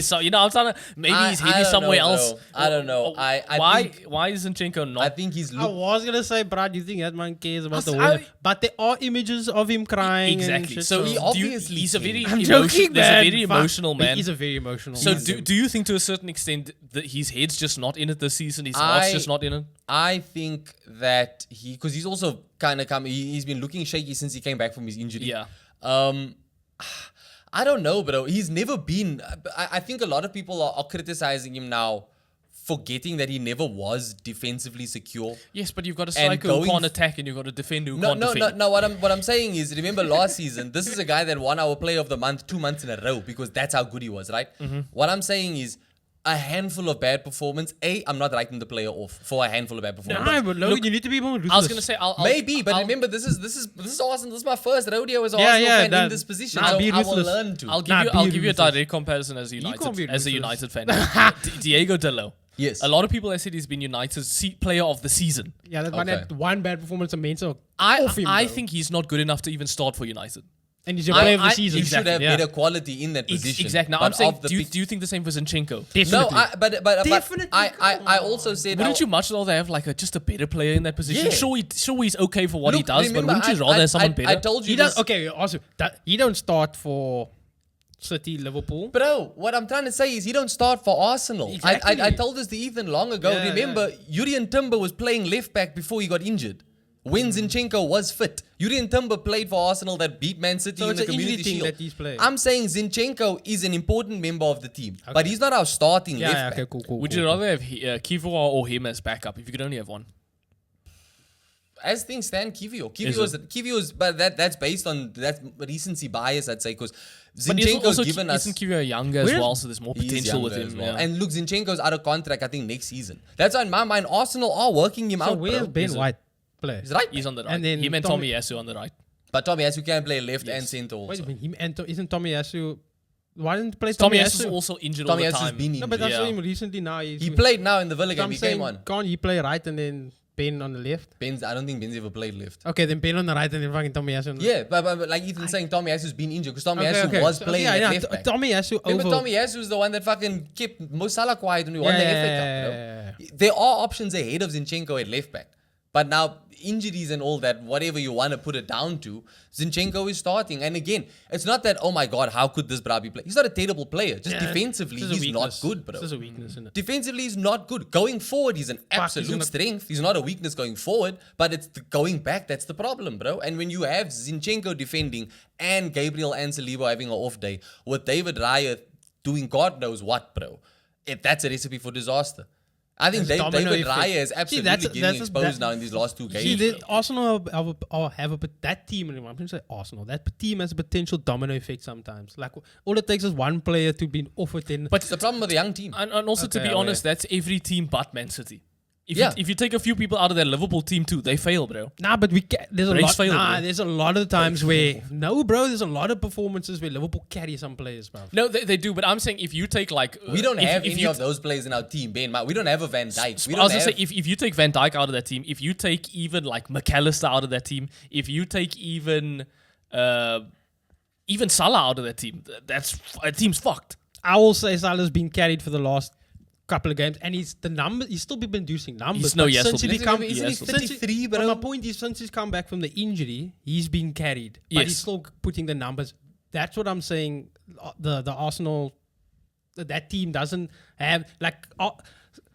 maybe he's headed somewhere else. I don't know. Why is Zinchenko I not? think he's I was gonna say, Brad, you think that man cares about the I- war? But there are images of him crying. Exactly. And shit, So he obviously he's a cares. very I'm joking, there's man. a very Fuck. emotional man. He's a very emotional. So man. do you think to a certain extent that his head's just not in it this season? His heart's just not in it? I think that because he's also kind of he's been looking shaky since he came back from his injury. Yeah. I don't know, bro. He's never been. I think a lot of people are criticizing him now, forgetting that he never was defensively secure. Yes, but you've got a And striker who going can't attack and you've got a defender who No, can't no, no, defend. no. What I'm saying is, remember last season, this is a guy that won our Player of the Month 2 months in a row because that's how good he was, right? What I'm saying is, a handful of bad performance. I'm not writing the player off for a handful of bad performance. Nah, but Logan, you need to be more ruthless. I was going to say, Maybe, but I'll- remember, this is Arsenal. This is my first rodeo as an Yeah, Arsenal yeah, fan in that- this position. nah, So be I will ruthless. learn to. I'll give Nah, you. be I'll give you a ruthless. direct comparison as a can't be United ruthless. fan. Diego Dalot. Yes. A lot of people have said he's been United's player of the season. Yeah, that one Okay. had one bad performance and made so off him, I bro. think he's not good enough to even start for United. and he's your player of the I- season. He should have Yeah. better quality in that position. Exactly. Now But I'm saying, of the do pick- you think the same for Zinchenko? Definitely. No, but Definitely, I also said Wouldn't you much rather have just a better player in that position? Yeah. Sure he's okay for what he Look, does, remember, but wouldn't you rather have someone better? I told you he this. does. Okay, also he don't start for City, Liverpool. Bro, what I'm trying to say is he don't start for Arsenal. Exactly. I told this to Ethan long ago. Yeah, Remember, Yurian Timber was playing left back before he got injured. When Zinchenko was fit. Yurian Timber played for Arsenal that beat Man City So in it's the an injury Community thing Shield. that he's playing. I'm saying Zinchenko is an important member of the team. But he's not our starting Yeah, left yeah, back. okay, cool. Would you rather have Kivoa or him as backup if you could only have one? as things stand, Kivio. Is Kivio's, but that's based on that recency bias, I'd say, because But isn't Zinchenko's also given us. isn't Kivio younger as Where's- well, so there's more He's potential with younger him. as well. Yeah. And look, Zinchenko's out of contract, I think, next season. That's why in my mind, Arsenal are working him So out. where's Bro. Ben Is it- White play? He's right. He's on the right. And then Him and Tommy- Tommy Yasu on the right. But Tommy Yasu can play left Yes. and centre also. Wait a minute, him and isn't Tommy Yasu? Why didn't he play Tommy Tommy Yasu is Yasu? also injured Tommy all the Yasu's time. been No, but I injured. saw Yeah. him recently now. He played now in the Villa So game. I'm He came saying, on. can't he play right and then Ben on the left? I don't think Ben's ever played left. Okay, then Ben on the right and then fucking Tommy Yasu on the Yeah, but like Ethan's saying, Tommy Yasu's been injured because Tommy Okay, Yasu okay. was So, playing yeah, at yeah, left back. Tommy Yasu Remember over. Tommy Yasu was the one that fucking kept Mo Salah quiet when we won the FA Cup, bro. Yeah. There are options ahead of Zinchenko at left back. But now, injuries and all that, whatever you want to put it down to, Zinchenko is starting. And again, it's not that, oh my God, how could this Brabi play? He's not a terrible player. Just Yeah, defensively, this is a he's not weakness. good, bro. This is a weakness, isn't it? Defensively, he's not good. Going forward, he's an absolute gonna- strength. He's not a weakness going forward, but it's the going back that's the problem, bro. And when you have Zinchenko defending and Gabriel and Saliba having an off day, with David Raya doing God knows what, bro, that's a recipe for disaster. I think It's domino David effect. Raya is See, absolutely that's- getting that's- exposed that- now in these last two games. See, bro. Arsenal have a that team. I'm going to say Arsenal. That team has a potential domino effect sometimes. Like all it takes is one player to be off it. Then But it's the problem with the young team. And also, to Okay, be oh, honest, that's every team but Man City. If, Yeah. if you take a few people out of that Liverpool team too, they fail, bro. nah, but there's a Race lot. failed, bro. There's a lot of times where there's a lot of performances where Liverpool carry some players, bro. No, they do, but I'm saying if you take like... We don't if- have if any you of those players in our team, Ben. We don't have a Van Dijk. We I don't was gonna have, say if you take Van Dijk out of that team, if you take even like McAllister out of that team, if you take even Salah out of that team, that team's fucked. I will say Salah's been carried for the last couple of games, and he's still been producing numbers. He's no but Yassel. since he Isn't become, he Yes, since he- 33, but bro? my point is, since he's come back from the injury, he's been carried, but Yes. he's still putting the numbers. That's what I'm saying. The Arsenal, that team doesn't have like.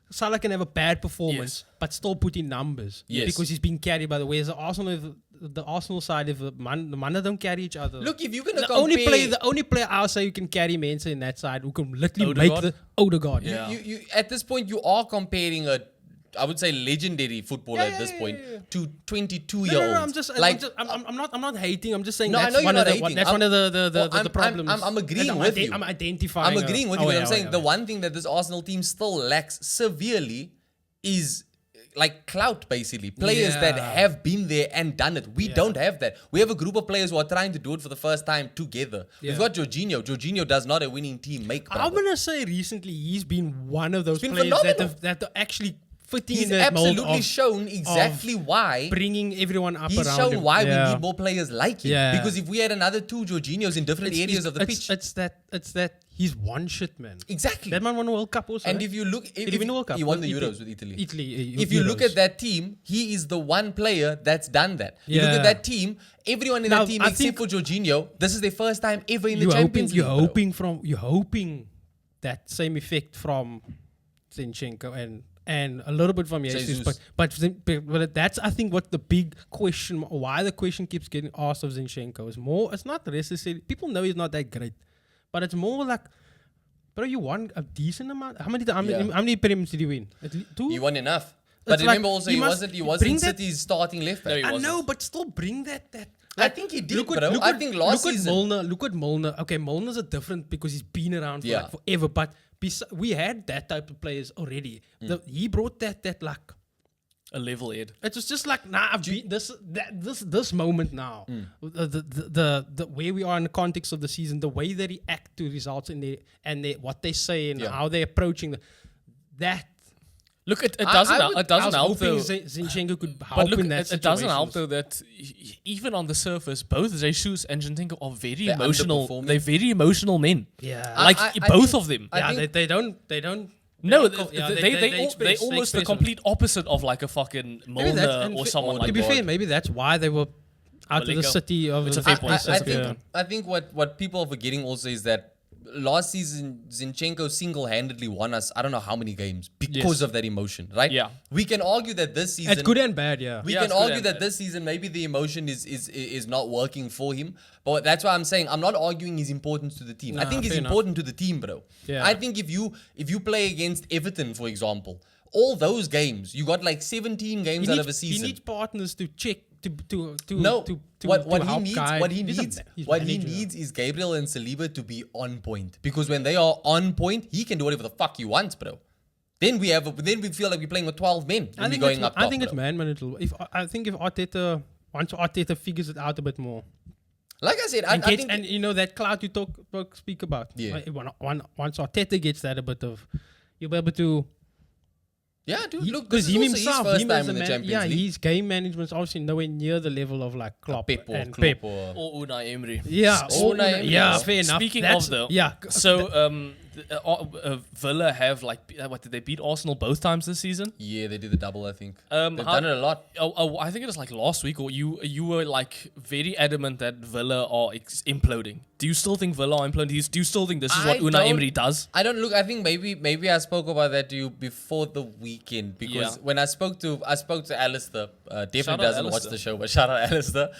Salah can have a bad performance, Yes. but still put in numbers Yes. because he's been carried by the way. The Arsenal side, if the man don't carry each other. Look, if you're going to the compare... only player I'll say who can carry Mensa in that side, who can literally Odegaard? make the Odegaard. Yeah. You at this point you are comparing I would say legendary footballer at this point to 22-year-olds. No, I'm not hating. I'm just saying No, I that's know you're one not of the hating. that's I'm- one of the well, I'm problems. agreeing And with you. I'm identifying. I'm agreeing with you, Oh, but yeah, I'm oh, saying yeah, the yeah. one thing that this Arsenal team still lacks severely is like clout, basically. Players that Yeah. have been there and done it. We don't have that. We have a group of players who are trying to do it for the first time together. We've Yeah. got Jorginho. Jorginho does not a winning team make, I'm brother. gonna say recently he's been one of those been players phenomenal. that are actually fitting He's in that mold absolutely of shown exactly why. bringing everyone up He's around shown him. why Yeah. we need more players like him. Yeah. Because if we had another two Jorginhos in different areas of the pitch. It's that he's one shit, man. Exactly. That man won a World Cup also. And eh? if you look, Did he win the World Cup? he won Was the Italy? Euros with Italy. Italy. If you look Euros. at that team, he is the one player that's done that. You look Yeah. at that team, everyone in Now, that team I except think- for Jorginho, this is their first time ever in the you're Champions hoping, League. you're hoping that same effect from Zinchenko and a little bit from Jesus, Jesus. but that's I think what the big question, why the question keeps getting asked of Zinchenko is more. It's not necessarily people know he's not that great, but it's more like, bro, you won a decent amount. How many premiums did he win? Two. He won enough. But It's remember like, also you he must wasn't bring that- City's starting left back. No, he I wasn't. know, but still bring that. I think he did, bro. I think last season. Look at Molnar. Okay, Molnar's a different because he's been around for Yeah. like forever. But we had that type of players already. He brought that luck. A level head. It was just like, nah, I've been this moment now. The where we are in the context of the season, the way they react to results and what they say and Yeah. how they're approaching that. Look, it I doesn't would- it doesn't I help was though. hoping Zinchenko could help But look, in that it doesn't help situations. though that even on the surface, both Jesus and Zinchenko are very They're emotional. underperforming. They're very emotional men. Yeah. Like I both think- of them. I Yeah, think- they don't. No, Yeah, they're express- almost the express it. complete opposite of like a fucking Maybe that's- Molnar and or fi- someone to like be that. fair, maybe that's why they were out of the Malika. city of It's the a fair point. I think what people are forgetting also is that last season Zinchenko single-handedly won us I don't know how many games because Yes. of that emotion, right? Yeah. We can argue that this season It's good and bad, yeah. we Yeah, can it's good argue and that bad. this season maybe the emotion is not working for him, but that's why I'm saying I'm not arguing his importance to the team. I Nah, think he's fair enough. important to the team, bro. Yeah. I think if you play against Everton, for example, all those games, you got like 17 games out of a He season. needs partners to check to No, to what help he needs, guide. what he He's a needs, he's what he manager. needs is Gabriel and Saliba to be on point. Because when they are on point, he can do whatever the fuck he wants, bro. Then we feel like we're playing with 12 men. When we're going up top, I think it's bro. man manageable. I think if Arteta once Arteta figures it out a bit more, Like I said, I and, think and you know that cloud you speak about. Yeah. Once Arteta gets that a bit of, you'll be able to. yeah, dude. Look, Because this is him also himself, his first him time as a in the man, Champions League. his game management's obviously nowhere near the level of like Klopp Pep or and Klopp Pep. or Or Unai Emery. Yeah, Oh, or- Unai Emery. yeah, fair enough. Speaking That's- of though, yeah. so Villa have what did they beat Arsenal both times this season? Yeah, they did the double, I think. Um, They've how- done it a lot. I think it was like last week, or you were like very adamant that Villa are imploding. Do you still think Villa are imploding? Do you still think this is what I Unai don't- Emery does? I don't look. I think maybe I spoke about that to you before the weekend because Yeah. when I spoke to Alistair, Shout out definitely doesn't watch Alistair. the show, but shout out Alistair.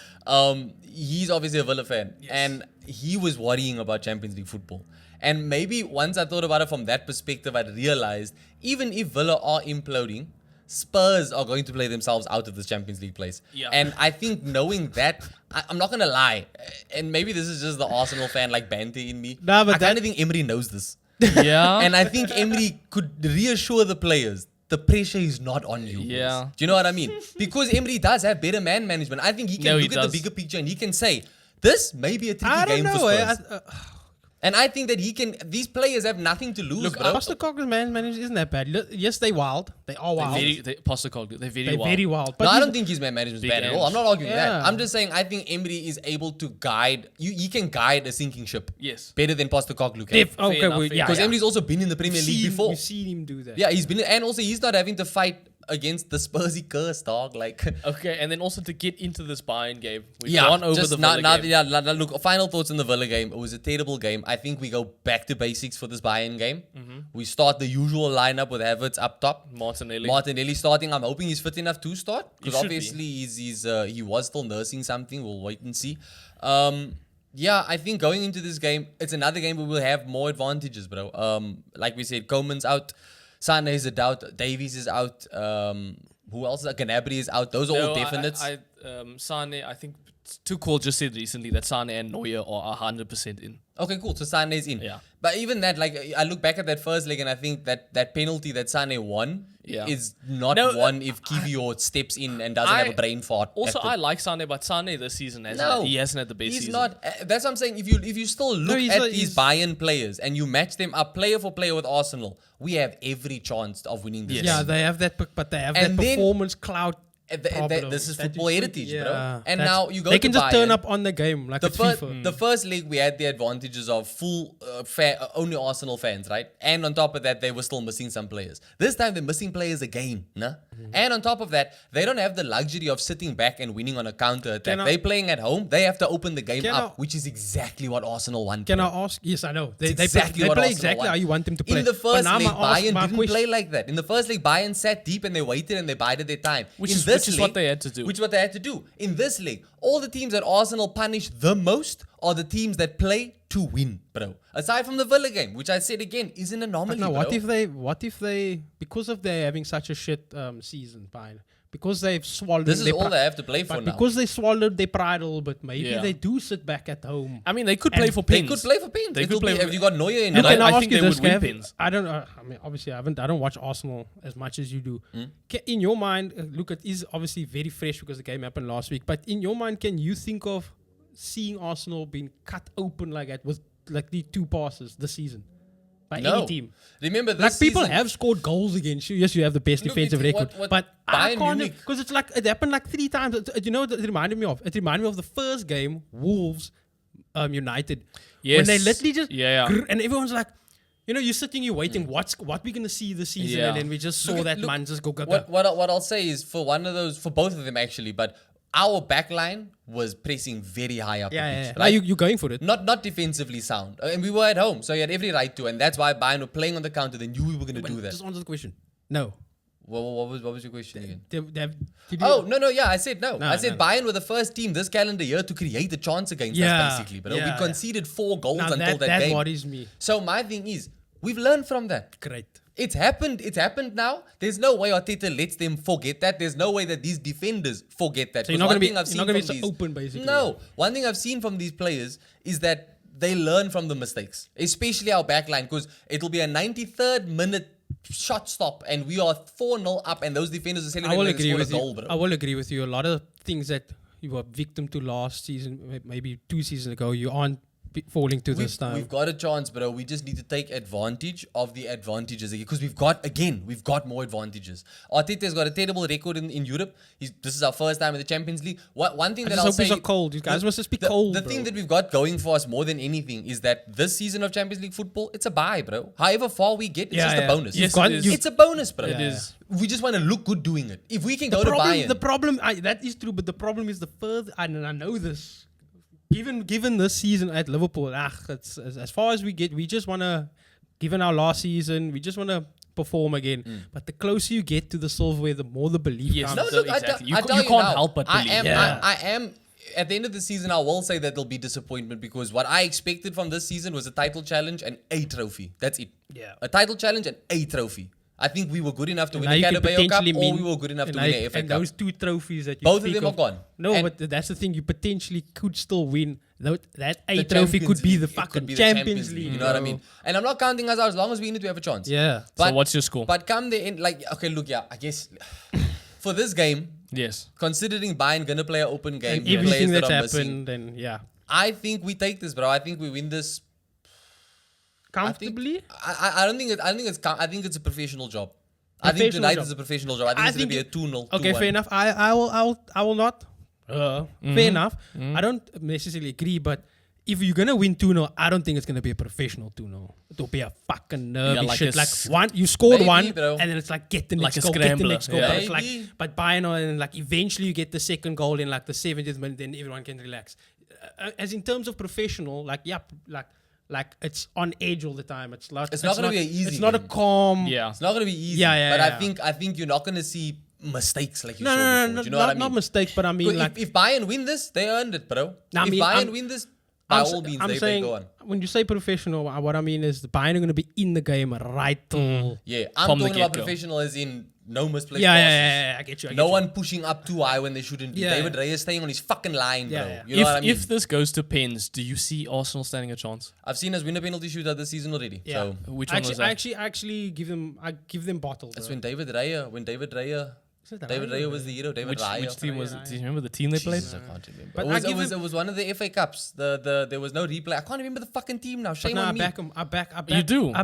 He's obviously a Villa fan, and he was worrying about Champions League football. And maybe once I thought about it from that perspective, I realized even if Villa are imploding, Spurs are going to play themselves out of this Champions League place. Yeah. And I think knowing that, I'm not gonna lie, and maybe this is just the Arsenal fan like banter in me. Nah, but I kind of think Emery knows this. Yeah, And I think Emery could reassure the players the pressure is not on you. Yeah. boys. Do you know what I mean? Because Emery does have better man management. I think he can No, he look at the does. bigger picture and he can say, this may be a tricky I don't game for know. Spurs. And I think that these players have nothing to lose, Look, bro. Postecoglou's man management isn't that bad. Yes, they wild. They are wild. Postecoglou, they're very They're wild. very wild. But No, I he's- don't think his man management is Big bad at all. ends. I'm not arguing that. Yeah. I'm just saying I think Emery is able to guide you. He can guide a sinking ship Yes. better than Postecoglou can. okay, enough, well, fair yeah. Because yeah. Emery's also been in the Premier League before. You've seen him do that. Yeah, he's been, and also he's not having to fight against the Spursy curse, dog. Like, Okay, and then also to get into this Bayern game, we've yeah, gone over just the now, Villa game. look, final thoughts on the Villa game. It was a terrible game. I think we go back to basics for this Bayern game. Mm-hmm. We start the usual lineup with Havertz up top. Martinelli. Martinelli starting. I'm hoping he's fit enough to start because He should be. obviously he was still nursing something. We'll wait and see. Yeah, I think going into this game, it's another game where we'll have more advantages, bro. Like we said, Coman's out, Sane is a doubt, Davies is out. Who else? Gnabry is out. Those are all definites. Sane, I think Tuchel just said recently that Sane and Neuer are 100% in. Okay, cool. So Sane is in. Yeah. But even that, like, I look back at that first leg and I think that penalty that Sane won Yeah. is not No, one if Kivior steps in and doesn't have a brain fart. Also, after- I like Sane, but Sane this season he hasn't had the best He's season. not. That's what I'm saying. If you still look he's at not- these he's- Bayern players and you match them up player for player with Arsenal, we have every chance of winning this. Yeah, game. they have that, but they have And that then- performance cloud. This is That football heritage, bro. And that's- now you go They to can just turn Bayern. up on the game like The it's first, FIFA. the first league, we had the advantages of full only Arsenal fans, right? And on top of that, they were still missing some players. This time, they're missing players again, nah? And on top of that, they don't have the luxury of sitting back and winning on a counter attack. Can I- They're playing at home. They have to open the game Can up, I- which is exactly what Arsenal want. Can bro. I ask? Yes, I know. They It's exactly play what Arsenal exactly want. how you want them to play. In the But first now league, my Bayern didn't question- play like that. In the first league, Bayern sat deep and they waited and they bided their time. Which In is- this which is what they had to do. Which is what they had to do. In this league, all the teams that Arsenal punish the most are the teams that play to win, bro. Aside from the Villa game, which I said again is an anomaly. But now, bro. what if they, because of they having such a shit season, fine, because they've swallowed. This is their all pri- they have to play for But now. because they swallowed their pride a little bit, maybe Yeah. they do sit back at home. I mean, they could And play for They pins. could play for pins. They It could will play be, for- if you got Neuer in And there. Can I I ask think you they this, would win Kev? pins. I don't. I mean, obviously, I don't watch Arsenal as much as you do. In your mind, look, it is obviously very fresh because the game happened last week. But in your mind, can you think of seeing Arsenal being cut open like that with like the two passes this season by No. any team? Remember this Like people season- have scored goals against you. Yes, you have the best Look, defensive it- record. what But I Bayern can't Munich- because it's like it happened like 3 times. You know what it reminded me of? It reminded me of the first game, Wolves, United. When they Yes. literally just Yeah. and everyone's like, you know, you're sitting, you're waiting. What we're gonna see this season, Yeah. and then we just saw Look at- that look, man just go. What I'll say is for one of those, for both of them actually, but our back line was pressing very high up the Yeah, pitch. yeah. Now Right? you're going for it. Not defensively sound. And we were at home, so you had every right to. And that's why Bayern were playing on the counter. They knew we were going to do that. Just answer the question. No. What was your question again? Did you- Oh, no, yeah, I said no. No, I said no. Bayern were the first team this calendar year to create a chance against Yeah, us, basically. But yeah, we conceded 4 goals Now until that that game. worries me. So my thing is, we've learned from that. Great. It's happened. It's happened now. There's no way Arteta lets them forget that. There's no way that these defenders forget that. So you're not going to be so open, basically. No. One thing I've seen from these players is that they learn from the mistakes, especially our backline, because it'll be a 93rd minute shot stop and we are 4-0 up and those defenders are celebrating like they scored a goal, bro. I will agree with you. A lot of things that you were victim to last season, maybe 2 seasons ago, you aren't falling to this time. We've got a chance, bro. We just need to take advantage of the advantages again, because we've got more advantages. Arteta's got a terrible record in Europe. This is our first time in the Champions League. One thing that I'll say, are cold. You guys must just be cold. The thing that we've got going for us more than anything is that this season of Champions League football, it's a bye, bro. However far we get, it's just a bonus. Yes, it's a bonus, bro. It is. We just want to look good doing it. If we can go to Bayern. The problem, that is true, but the problem is the further, and I know this. Given this season at Liverpool, it's as far as we get. We just want to, given our last season, we just want to perform again. But the closer you get to the silverware, the more the belief comes. No, look, exactly. You can't help but believe. I am. At the end of the season, I will say that there'll be disappointment because what I expected from this season was a title challenge and a trophy. That's it. Yeah. A title challenge and a trophy. I think we were good enough to win the Carabao Cup, or we were good enough to win the FA Cup. And those 2 trophies that you both of them are gone. No, but that's the thing. You potentially could still win. That A trophy could be the fucking Champions League. You know what I mean? And I'm not counting us out. As long as we need to have a chance. Yeah. So what's your score? But come the end, okay, look, I guess for this game, yes, considering Bayern gonna play an open game, and everything that's happened, then yeah, I think we take this, bro. I think we win this comfortably. I don't think I think it's a professional job. I think tonight is a professional job. I think it's going to be a 2-0. Okay, 2-1. fair enough. I will not. Fair enough. I don't necessarily agree, but if you're going to win 2-0, I don't think it's going to be a professional 2-0. It'll be a fucking nervy shit. You scored one, bro. and then it's like, get the next like goal, get the next goal. Yeah. But it's like, but Bayern, and like eventually you get the second goal in like the 70th minute, then everyone can relax. As in terms of professional, like it's on edge all the time. It's not going to be an easy. It's not a calm. Yeah, it's not going to be easy. Yeah. But I think you're not going to see mistakes like you saw before. No, Do you know what I mean? Not mistakes, but I mean like if Bayern win this, they earned it, bro. If Bayern win this, by all means, they go on. When you say professional, what I mean is the Bayern are going to be in the game right till. Yeah, I'm talking about professional as in no misplaced passes. Yeah, I get you. No one pushing up too high when they shouldn't be. David Raya staying on his fucking line, bro. Yeah. You know what I mean? If this goes to pens, do you see Arsenal standing a chance? I've seen us win a penalty shootout this season already. Yeah. So which one was that? I actually give them bottle. That's when David Raya was the hero. Which team was it? Do you remember the team they played? I can't remember. But it was one of the FA Cups. There was no replay. I can't remember the fucking team now. Shame on me. I back. You do? I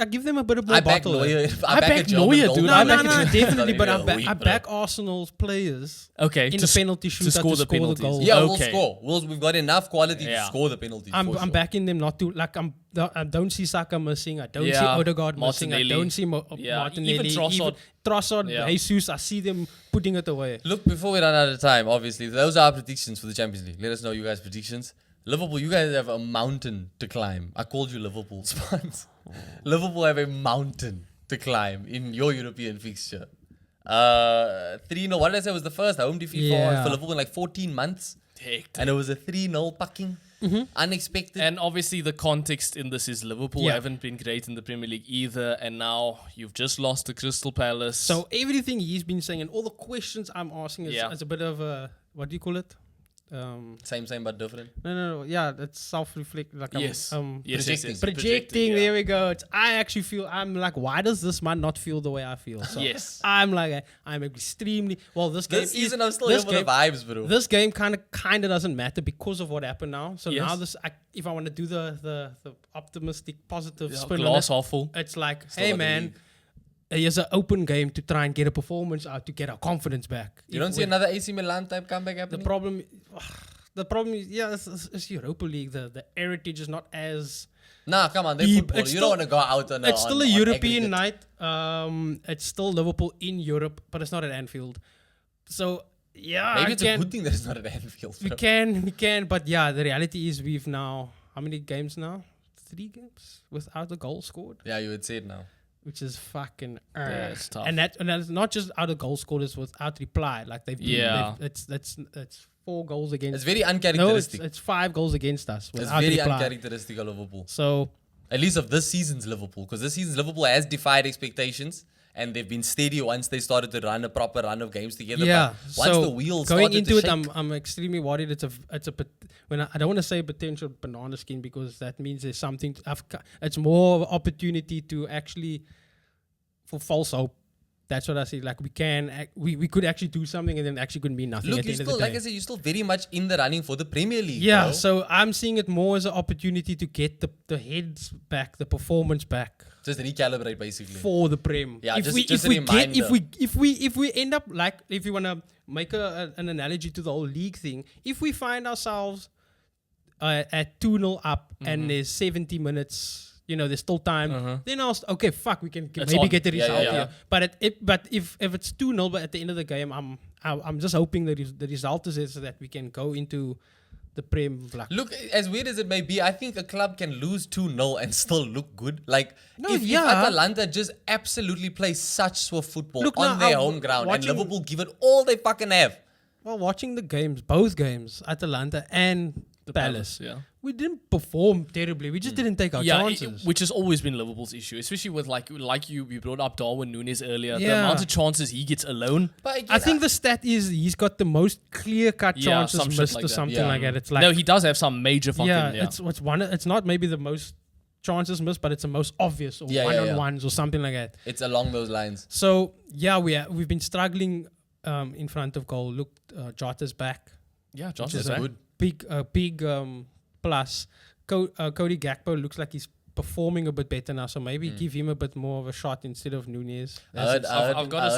give them a bit of more bottle. I back Neuer, dude. No, definitely. But I back Arsenal's players. Okay, in the penalty shootout to score the goal. Yeah, we'll score. We've got enough quality to score the penalties. I'm backing them not to like. I don't see Saka missing. I don't see Odegaard missing. I don't see Martinelli. Even Trossard, Jesus. I see them putting it away. Look, before we run out of time, obviously, those are our predictions for the Champions League. Let us know you guys' predictions. Liverpool, you guys have a mountain to climb. I called you Liverpool spons. Liverpool have a mountain to climb in your European fixture. 3-0. What did I say was the first home defeat for Liverpool in like 14 months? And it was a 3-0 packing. Unexpected. And obviously the context in this is Liverpool haven't been great in the Premier League either, and now you've just lost to Crystal Palace. So everything he's been saying and all the questions I'm asking is a bit of a, what do you call it? Same but different. No. Yeah, that's self-reflect. Like projecting. There we go. I actually feel I'm like, why does this man not feel the way I feel? So I'm like, I'm extremely this game. This season I'm still here for the vibes, bro. This game kind of doesn't matter because of what happened now. So now if I want to do the optimistic, positive spin, glass half full. It's like, hey man. Here's an open game to try and get a performance out to get our confidence back. You don't see another AC Milan type comeback happening? The problem is, it's Europa League. The heritage is not as... Nah, come on, they're football. You don't want to go out on It's still a European night. It's still Liverpool in Europe, but it's not at Anfield. So, maybe it's a good thing that it's not at Anfield. We can, but the reality is we've now... How many games now? 3 games without a goal scored? Yeah, you would say it now. Which is fucking it's tough. and that's not just out of goal scorers without reply. Like they've been, that's 4 goals against. It's very uncharacteristic. No, it's 5 goals against us. It's very uncharacteristic of Liverpool. So At least of this season's Liverpool, because this season's Liverpool has defied expectations. And they've been steady once they started to run a proper run of games together. Yeah. But once so the wheels going started into to it, shake, I'm extremely worried. I don't want to say potential banana skin because that means there's something. It's more of an opportunity to actually for false hope. That's what I see. Like we could actually do something, and then actually could mean nothing look, at the you're end of still, the day. like I said, you're still very much in the running for the Premier League. Yeah, bro. so I'm seeing it more as an opportunity to get the heads back, the performance back Just recalibrate, basically. for the Prem. Yeah, if just- we just if a we get reminder. if we end up like if you wanna make an analogy to the whole league thing, if we find ourselves at 2-0 up and there's 70 minutes. There's still time. Then okay, fuck, we can It's maybe on. get the Yeah, result yeah, here. But if it's 2-0, but at the end of the game, I'm just hoping that the result is so that we can go into the Prem. Like, Look, as weird as it may be, I think a club can lose 2-0 and still look good. Like, No, if yeah. Atalanta just absolutely play such swift football Look, on now, their home ground and watching- Liverpool give it all they fucking have. well, watching the games, both games, Atalanta and Palace, yeah. we didn't perform terribly. We just didn't take our chances. which has always been Liverpool's issue, especially with like you brought up Darwin Núñez earlier. The Yeah. amount of chances he gets alone. But again, I think the stat is he's got the most clear-cut Yeah, chances some shit missed like or that. something Yeah. like that. It's like No, he does have some major fucking. Yeah, it's not maybe the most chances missed, but it's the most obvious or Yeah, yeah, yeah. one-on-ones or something like that. it's along those lines. So yeah, we've been struggling in front of goal. Look, Jota's back. yeah, Josh Which is is back. good. Big plus. Cody Gakpo looks like he's performing a bit better now, so maybe give him a bit more of a shot instead of Núñez. I've got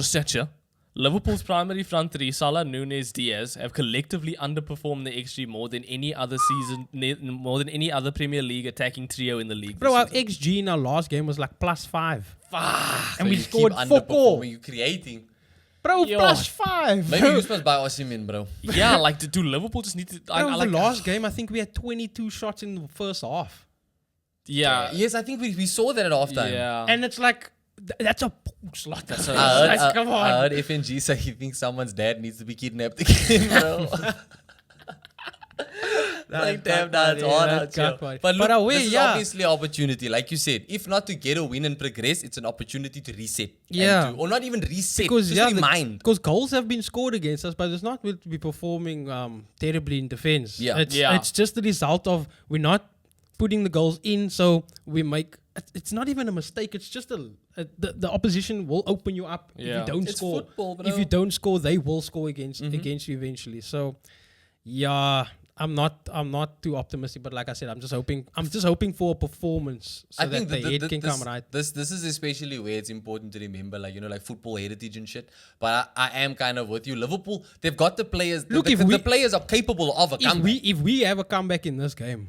a stature. Liverpool's primary front three, Salah, Núñez, Diaz, have collectively underperformed the XG more than any other more than any other Premier League attacking trio in the league. Bro, this our season. XG in our last game was like +5. And we you scored keep 4 goals. underperforming, you creating. Bro, Yo. +5. Maybe you're supposed to buy Osimhen, bro. yeah, like do Liverpool just need to? Bro, like the last game, I think we had 22 shots in the first half. Yeah, Yes, I think we saw that at halftime. yeah. And it's like, that's a slot. That's a- Come on. I heard FNG say he thinks someone's dad needs to be kidnapped again, bro. Like, damn, that's hard out here. But look, this is obviously an opportunity. Like you said, if not to get a win and progress, it's an opportunity to reset. Yeah. Or not even reset, Because just remind. because goals have been scored against us, but it's not going to be performing terribly in defense. Yeah. It's just the result of we're not putting the goals in, so we make. It's not even a mistake. It's just the opposition will open you up if Yeah. you don't It's score. football, bro. If you don't score, they will score against you eventually. So, yeah. I'm not too optimistic, but like I said, I'm just hoping for a performance so I think that the head can this, come right. This is especially where it's important to remember, like, like football heritage and shit. But I am kind of with you. Liverpool, they've got the players. Look, the players are capable of a If comeback. we have a comeback in this game,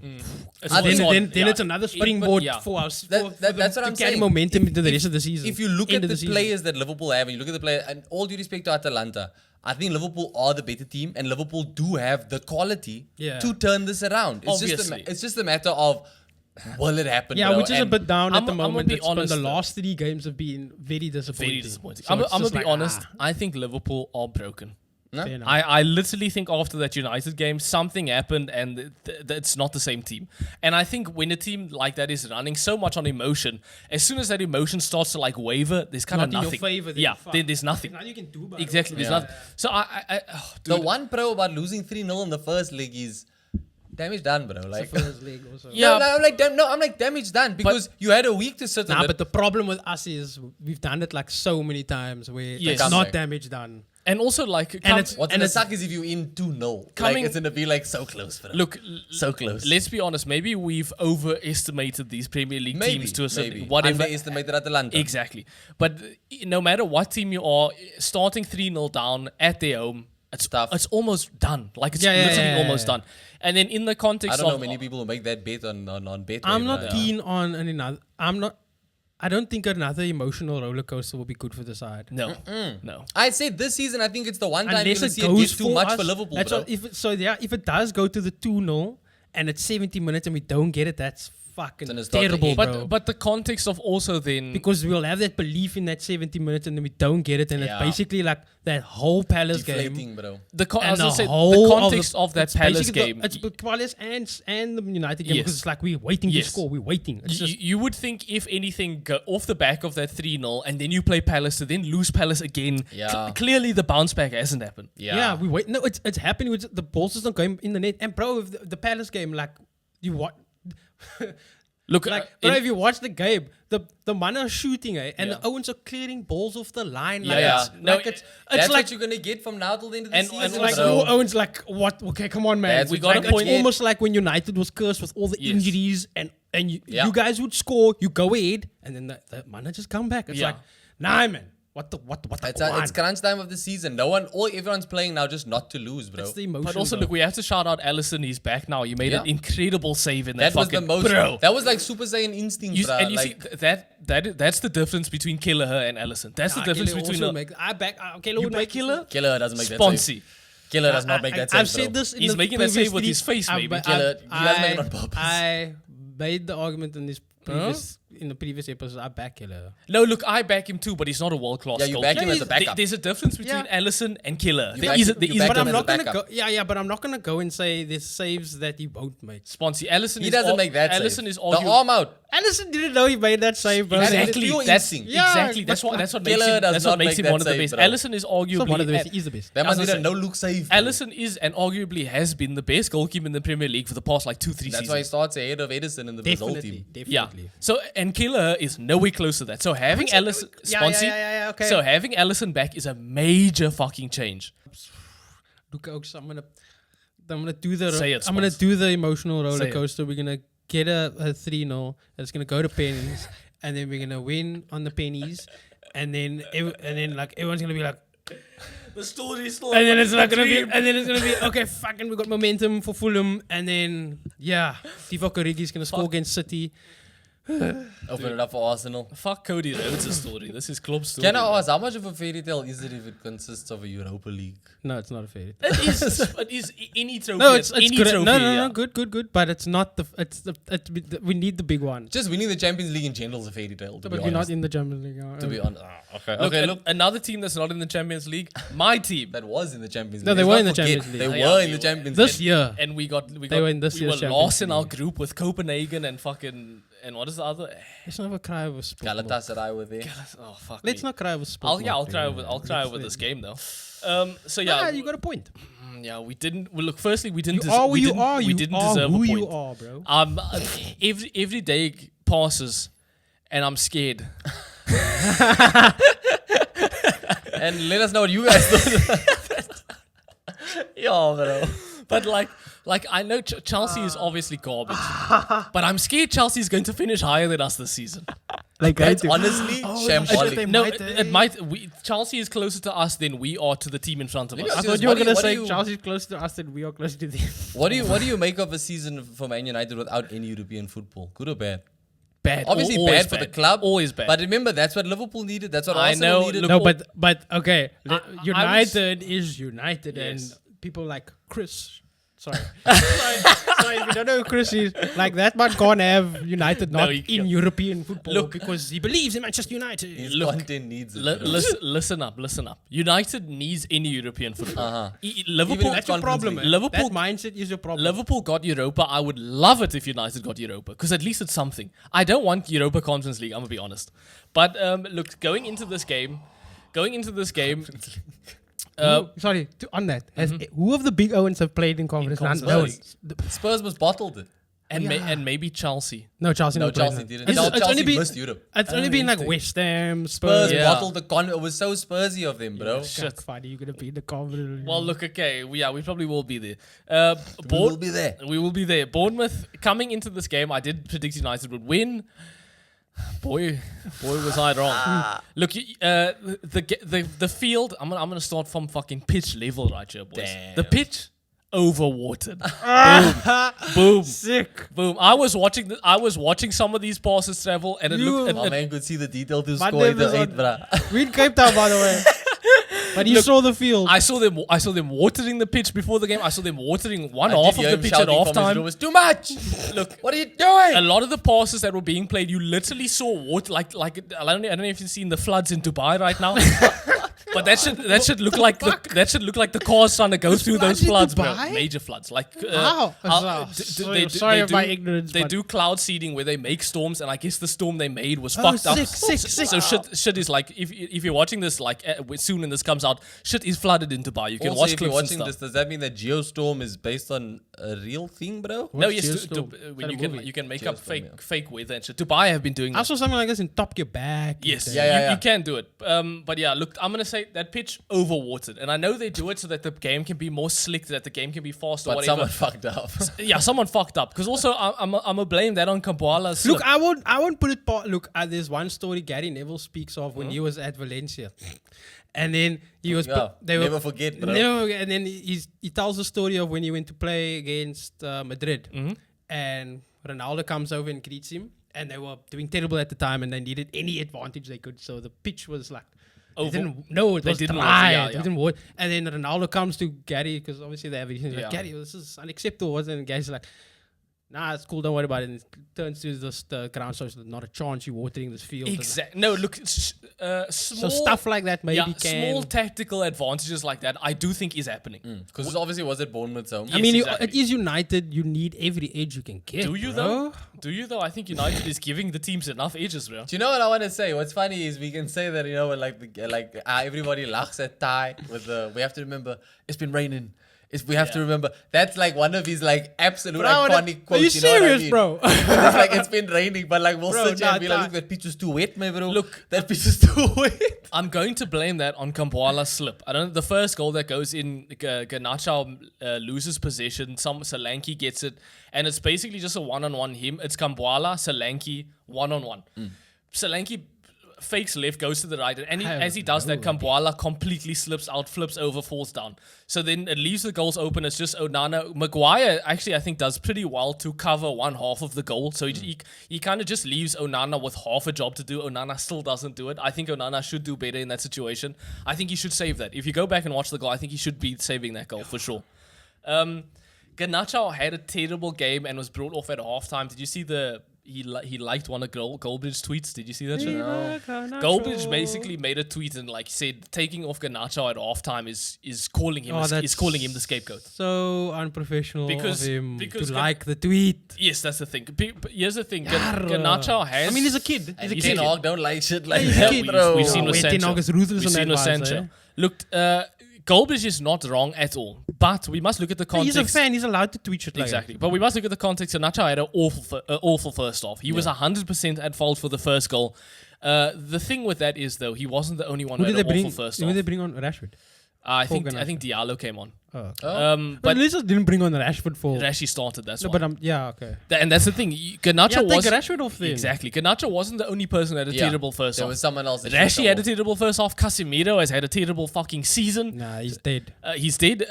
It's I always think- on. then Yeah. it's another springboard yeah. for us. That's what I'm to carry saying. momentum into the rest of the season. If you look end at of the season. players that Liverpool have, and you look at the players, and all due respect to Atalanta, I think Liverpool are the better team, and Liverpool do have the quality Yeah. to turn this around. Obviously. It's just a matter of will it happen? yeah, bro? which is a And bit down I'm at the gonna moment. be It's been honest, the though. last 3 games have been very disappointing. Very disappointing. So I'm it's gonna just be like, honest. I think Liverpool are broken. No? fair enough. I literally think after that United game, something happened and it's not the same team. And I think when a team like that is running so much on emotion, as soon as that emotion starts to like waver, there's kind of Not in your nothing. favor, then yeah, fuck. then there's nothing. Nothing you can do about Exactly, there's nothing. So The dude, one pro about losing 3-0 in the first leg is damage done, bro. Like, first leg also. Yeah. I'm like damage done because you had a week to sit on Nah, it. but the problem with us is we've done it like so many times where Yes. it's not Comeback. damage done. and also like it's- What's and gonna it's- suck is if you in 2-0. Like, Coming- it's gonna be like so close, bro. look so close. Let's be honest, maybe we've overestimated these Premier League maybe, teams to a certain maybe. whatever. Underestimated Atalanta. Exactly. But no matter what team you are, starting 3-0 down at their home, it's Tough. It's almost done. Like it's Yeah, yeah, literally yeah, yeah, almost yeah. done. And then in the I context don't know of many people who make that bet on bet. I'm not wave, keen on another. I don't think another emotional roller coaster will be good for the side. no, no. I said this season, I think it's the one time you're Unless gonna it see it goes get too much us, for Liverpool, that's bro. what- if it does go to the 2-0 and it's 70 minutes and we don't get it, that's fucking Then it's not the terrible, end. bro. But the context of also then because we'll have that belief in that 70 minutes and then we don't get it, and Yeah. it's basically like that whole Palace game. Deflating, bro. I was And gonna say, whole the of context of that it's Palace basically game. it's the Palace and the United game Yes. because it's like we're waiting Yes. to score. We're waiting. It's just You would think if anything go off the back of that 3-0 and then you play Palace to then lose Palace again. Yeah. Clearly the bounce back hasn't happened. yeah. We wait. No, it's happening. With the balls just not going in the net. And bro, if the Palace game, like you what? Look, Like, bro, if you watch the game, the man are shooting, and Yeah. the Owens are clearing balls off the line. Yeah, like yeah. It's, No, like it's That's like what you're gonna get from now till the end of the And- season. and it's like also- Owens like what? Okay, come on, man. That's We what got you're a Like, gonna it's point- get. almost like when United was cursed with all the Yes. injuries and Yeah. you guys would score, you go ahead, and then the man just come back. It's Yeah. like, nah, man. What the It's crunch time of the season. Everyone's playing now just not to lose, bro. It's the emotion. but also bro. look, we have to shout out Allison. He's back now. You made Yeah. an incredible save in that, That was the fucking most. bro. That was like Super Saiyan instinct, You, bro. and you like, see that's the difference between Kelleher and Allison. That's the difference between I back. Okay, you back Killer, Killer doesn't make that save. Sponsy. Killer does not make that save, I've said bro. this. In He's the making that previous save with his face, I've- maybe. I've- Killer, you guys make it on purpose. I made the argument in this in the previous episode. I back Killer. No, look, I back him too, but he's not a world class. Yeah, you back him as a backup. There's a difference between Yeah. Allison and Killer. You There back is him- there you is back But him I'm as not a gonna backup. go. Yeah, but I'm not gonna go and say there's saves that he won't make. Sponsy. Allison He is doesn't al- make that Allison save. is The arguably arm out. Allison didn't know he made that save, bro. Exactly. Pure That's instinct. Yeah, exactly. That's what makes Killer him. does That's not what makes make him that one of the save, best. bro. Allison is He's not arguably one of the best. He's the best. That I was man did gonna a say- no-look save. Allison is and arguably has been the best goalkeeper in the Premier League for the past like 2-3 That's seasons. why he starts ahead of Edison in the Brazil Definitely, team. Yeah. definitely. So and Killer is nowhere close to that. So having Allison, Yeah, Sponsy, yeah, okay. So having Allison back is a major fucking change. Look, Oaks, I'm gonna do the Say it, I'm gonna Spons. do the emotional roller Say it. coaster. We're gonna get a 3-0. It's gonna go to pennies, and then we're gonna win on the pennies, and then like everyone's gonna be like, The story is still. and then it's not gonna be, and then it's gonna be okay. Fucking, we got momentum for Fulham, and then yeah, Divock Origi's gonna score against City. Open it up for Arsenal. Fuck Cody Rhodes' story. This is Klopp's story. Can I ask, how much of a fairy tale is it if it consists of a Europa League? No, it's not a fairy. It is any trophy. No, it's any good. trophy. No, yeah. good. But it's not the. We need the big one. Just winning the Champions League in general is a fairy tale, to But be we're not honest. in the Champions League. To be honest. Okay, Look, okay, look. another team that's not in the Champions League, my team. That was in the Champions League. No, they Let's were not in the forget, Champions League. They Yeah, were in they the were. Champions This League. year. And we got They were in this we year's were lost Champions in our League. group with Copenhagen and fucking and what is the other? Let's not cry over sport. Galatasaray were there. Oh fuck. Let's me. not cry over sport. I'll cry over this game though. So yeah, Yeah, you got a point. yeah, we didn't. Well, look, firstly, we didn't. You are who we you didn't, are. We You didn't are deserve who a you point. are, bro. Every day passes, and I'm scared. And let us know what you guys thought. Yeah, bro. But like I know Chelsea is obviously garbage, but I'm scared Chelsea is going to finish higher than us this season. Like That's honestly shambolic. they No, might, it might. Chelsea is closer to us than we are to the team in front of Let me us. I ask thought Serious, you were what do gonna you- say what do you- Chelsea's closer to us than we are closer to them. What do you make of a season for Man United without any European football? Good or bad? Bad. Obviously Always bad for the club. Always bad. But remember, that's what Liverpool needed. That's what I Arsenal know, needed. look- No, but okay. I United is United, Yes. and people like Chris. Sorry. sorry, if you don't know who Chris is, like that man can't have United No, not he in can't. European football Look- because he believes in Manchester United. His Look, content needs it. Li- bro. listen up. United needs any European football. Uh-huh. Liverpool. Even if That's your Conference problem, League. man. Liverpool- That mindset is your problem. Liverpool got Europa. I would love it if United got Europa because at least it's something. I don't want Europa Conference League. I'm gonna be honest. But look, going into this game, On that, who of the big Owens have played in conference? Conference None. League. Spurs was bottled it. and maybe Chelsea. No, Chelsea. No, not played Chelsea none. didn't. It's, No, it's Chelsea only been missed Europe. It's only been like West Ham, Spurs Spurs. Yeah. bottled the It was so Spursy of them, bro. Shit. Funny, you're gonna be in the conference. Well, look, okay, we probably will be there. We will be there. We will be there. Bournemouth coming into this game, I did predict United would win. Boy, was I wrong. Look, the field. I'm gonna start from fucking pitch level right here, boys. Damn. The pitch overwatered. Boom, Sick. boom. I was watching some of these passes travel, and it You- looked. My man could see the detail to My score neighbours the are- 8, bruh. We in Cape Town, by the way. But you saw the field. I saw them watering the pitch before the game. I saw them watering one I half did of hear the him pitch at shouting from his halftime. room, "It's too much. Look, What are you doing?" a lot of the passes that were being played, you literally saw water. Like I don't know if you've seen the floods in Dubai right now. But that should look like the cars trying to go through those floods floods, in bro. Dubai? Major floods. Like Wow. Sorry of my ignorance, They but- do cloud seeding where they make storms, and I guess the storm they made was Oh, fucked up. sick. So shit is like if you're watching this like soon when this comes out, shit is flooded in Dubai. You can Also, watch if you're clips and watching stuff. this, does that mean that Geostorm is based on a real thing, bro? No, What's yes, Geostorm? when Is you that a can movie? make up Geostorm, fake weather and shit. Dubai have been doing I that. saw something like this in Top Gear back. Yes, in the Yeah, day. you can do it. But yeah, look, I'm gonna say that pitch overwatered, and I know they do it so that the game can be more slick, that the game can be faster. But whatever. someone fucked up. Yeah, someone fucked up. Because also, I'm gonna blame that on Kambuala's Look, slip. I won't put it. Look, there's one story Gary Neville speaks of when he was at Valencia, and then he was. Yeah, they were never forget, bro. and then he tells the story of when he went to play against Madrid, and Ronaldo comes over and greets him, and they were doing terrible at the time, and they needed any advantage they could. So the pitch was like. Over. It was didn't dry. water, yeah, It yeah. didn't water. And then Ronaldo comes to Gary because obviously they have everything. He's Yeah. like, Gary, this is unacceptable, wasn't it? And Gary's like, nah, it's cool, don't worry about it. And turns to the ground, so it's not a chance you're watering this field. Exactly. No, look, small, So stuff like that maybe yeah, can. small tactical advantages like that, I do think is happening. Because this obviously was at Bournemouth's home. I mean, Yes, exactly. it is United. You need every edge you can get. Do you bro. though? Do you though? I think United is giving the teams enough edges, bro. Do you know what I want to say? What's funny is we can say that, everybody laughs at Ty with the. We have to remember it's been raining. We have to remember that's like one of his like absolute iconic quotes. Are you know what I serious, mean? bro? It's like it's been raining, but like we'll Bro, sit here and be nah, like, look, that pitch is too wet, man, bro. Look. that pitch is too wet. I'm going to blame that on Kambuala's slip. I don't know. The first goal that goes in, Garnacho loses possession. Solanke gets it, and it's basically just a one-on-one him. It's Kambuala, Solanke, one-on-one. Solanke fakes left, goes to the right, and as he does that, Kambuala completely slips out, flips over, falls down. So then it leaves the goals open. It's just Onana. Maguire actually, I think, does pretty well to cover one half of the goal. So he kind of just leaves Onana with half a job to do. Onana still doesn't do it. I think Onana should do better in that situation. I think he should save that. If you go back and watch the goal, I think he should be saving that goal for sure. Garnacho had a terrible game and was brought off at halftime. Did you see he liked one of Goldbridge's tweets? Did you see that shit? Goldbridge basically made a tweet and like said taking off Garnacho at halftime is calling him the scapegoat. So unprofessional Because- of him because to Gan- like the tweet. Yes, that's the thing. But here's the thing. Yarra. Garnacho has. I mean, he's a kid. And He's a Ten kid. Hag don't like shit like He's a that, kid. bro. We've seen with Wait, Ten Sancho. Hag is ruthless We've on seen that with advice, Sancho. eh? Look, Goldbridge is not wrong at all, but we must look at the He's context. a fan. He's allowed to tweet shit like Exactly, but we must look at the context. Garnacho had an awful first half. He was 100% at fault for the first goal. The thing with that is, though, he wasn't the only one Who who did had they an bring? awful first Who did they half. bring on Rashford? I for think Garnacho? Diallo came on. Oh, okay. But But Lizard didn't bring on Rashford for. it actually started. That's No, why. but yeah, okay. And that's the thing. Garnacho Yeah, take was Rashford off then. exactly. Garnacho wasn't the only person that had a Yeah, terrible first There half. was someone else. That Rashi had a should terrible first half. Casemiro has had a terrible fucking season. Nah, he's dead. He's dead.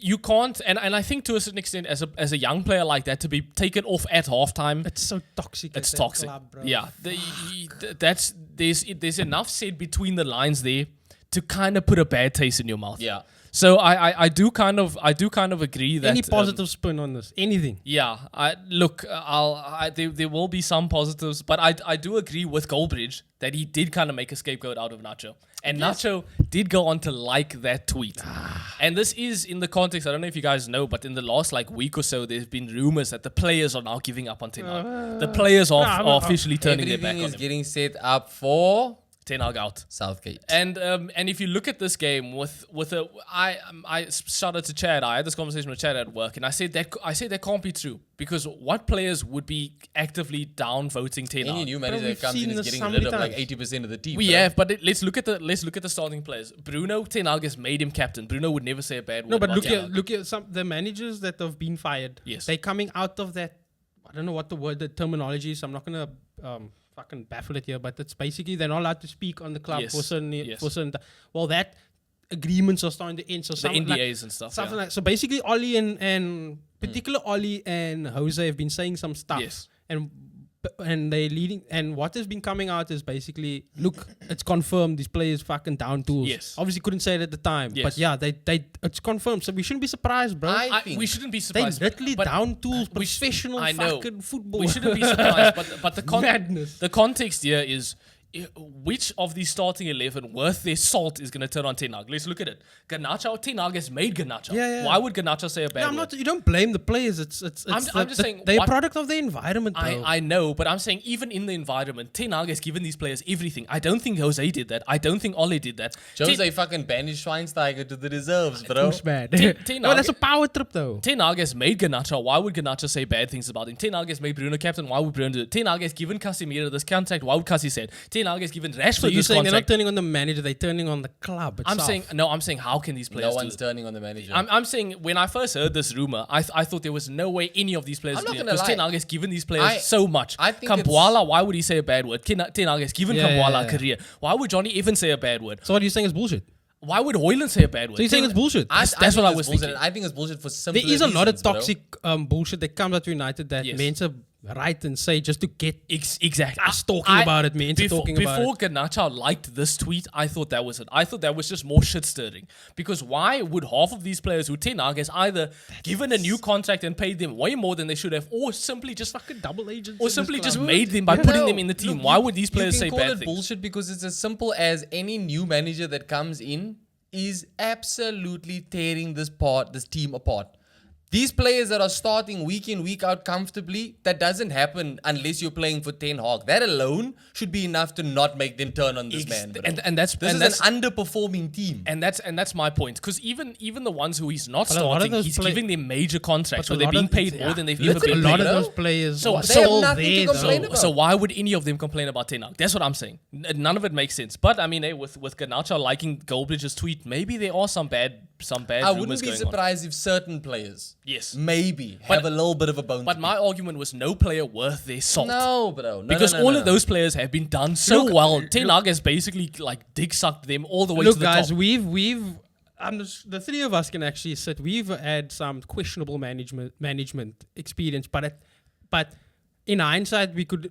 You can't, and I think to a certain extent, as a young player like that, to be taken off at halftime, It's so toxic. it's at that toxic. club, bro. Yeah, there's enough said between the lines there to kind of put a bad taste in your mouth. Yeah. So I do kind of agree that Any positive spin on this? Anything? yeah, there will be some positives, but I do agree with Goldbridge that he did kind of make a scapegoat out of Nacho. And Nacho did go on to like that tweet. And this is in the context, I don't know if you guys know, but in the last like week or so, there's been rumors that the players are now giving up on Ten Hag. The players are officially turning their back Everything on is him. getting set up for Ten Hag out. Southgate. And if you look at this game I shout out to Chad. I had this conversation with Chad at work, and I said that can't be true, because what players would be actively down voting Ten Any Hag? new manager we've that comes in seen is this getting so rid many of like times. 80% of the team. We bro. have, but let's look at the starting players. Bruno Ten Hag has made him captain. Bruno would never say a bad word. No, but about Ten Hag. look at some the managers that have been fired. Yes. They're coming out of that. I don't know what the terminology is. I'm not gonna fucking baffle it here, but it's basically they're not allowed to speak on the club Yes. for certain Yes. well, that agreements are starting to end. So The something like, NDAs and stuff. something yeah. like so. Basically, Ollie and particular Ollie and Jose have been saying some stuff. Yes. And and they leading, and what has been coming out is basically, look, it's confirmed these players fucking down tools. Yes. Obviously couldn't say it at the time, Yes. but yeah, they it's confirmed. So we shouldn't be surprised, bro. I think we shouldn't be They surprised. literally but down tools, we sh- professional I know. fucking football. we shouldn't be surprised. But Madness. the context here is which of these starting 11 worth their salt is going to turn on Ten Hag. Let's look at it. Garnacho, Ten Hag has made Garnacho. Yeah. Why would Garnacho say a bad No, I'm word? not. You don't blame the players. It's I'm just saying, they're a what- product of the environment, bro. I know, but I'm saying even in the environment, Ten Hag has given these players everything. I don't think Jose did that. I don't think Ole did that. Jose fucking banished Schweinsteiger to the reserves, bro. Push bad. Ten No, Hag- that's a power trip, though. Ten Hag has made Garnacho. Why would Garnacho say bad things about him? Ten Hag has made Bruno captain. Why would Bruno do it? Ten Hag has given Casemiro this contract. Why would Casi say it? Ten Hag has given Rashford So you're this saying they're not contract. turning on the manager, they're turning on the club itself. I'm saying how can these players No do one's this? turning on the manager. I'm saying when I first heard this rumor, I thought there was no way any of these players I'm not did it gonna because Ten lie. Hag has given these players I- so much. I think Kambuala, why would he say a bad word? Ten Hag has given Yeah, Kambuala yeah, a yeah. career. Why would Johnny Evans say a bad word? So what you're saying is bullshit. Why would Hoyland say a bad word? So you're saying it's bullshit. That's think what I it's was bullshit, thinking. and I think it's bullshit for simple There is a lot of reasons, bro. toxic bullshit that comes out of United that Yes. Mensa write and say just to get Exactly. us talking about it, Mensa talking about Before it. Garnacho liked this tweet, I thought that was it. I thought that was just more shit stirring. Because why would half of these players who Ten Hag has either given a new contract and paid them way more than they should have, or simply just Fucking double agents. or in simply this just club. made them by No, putting no. them in the team? Look, Why you- would these players you say can call bad it things? bullshit because it's as simple as any new manager that comes in is absolutely tearing this team apart. These players that are starting week in, week out comfortably, that doesn't happen unless you're playing for Ten Hag. That alone should be enough to not make them turn on this man, bro. And that's This and is that's an underperforming team. and that's my point. Because even the ones who he's not But a lot of starting, those he's play- giving them major contracts, so But a they're lot being of- paid yeah. more than they've Look ever at been A Literally, lot paid. of bro. those players So are they have still nothing to there, complain though. about. So why would any of them complain about Ten Hag? That's what I'm saying. None of it makes sense. But I mean, hey, with Garnacho liking Goldbridge's tweet, maybe there are some bad I wouldn't rumors be going on. surprised if certain players, Yes. maybe, But- have a little bit of a bone But to my argument was no player worth their salt. No, bro. No, Because no, no, all no, of no. those players have been done so Look, well. Ten Hag has basically like dick sucked them all the way Look, to the guys, top. we've the three of us can actually sit. We've had some questionable management experience, but in hindsight, we could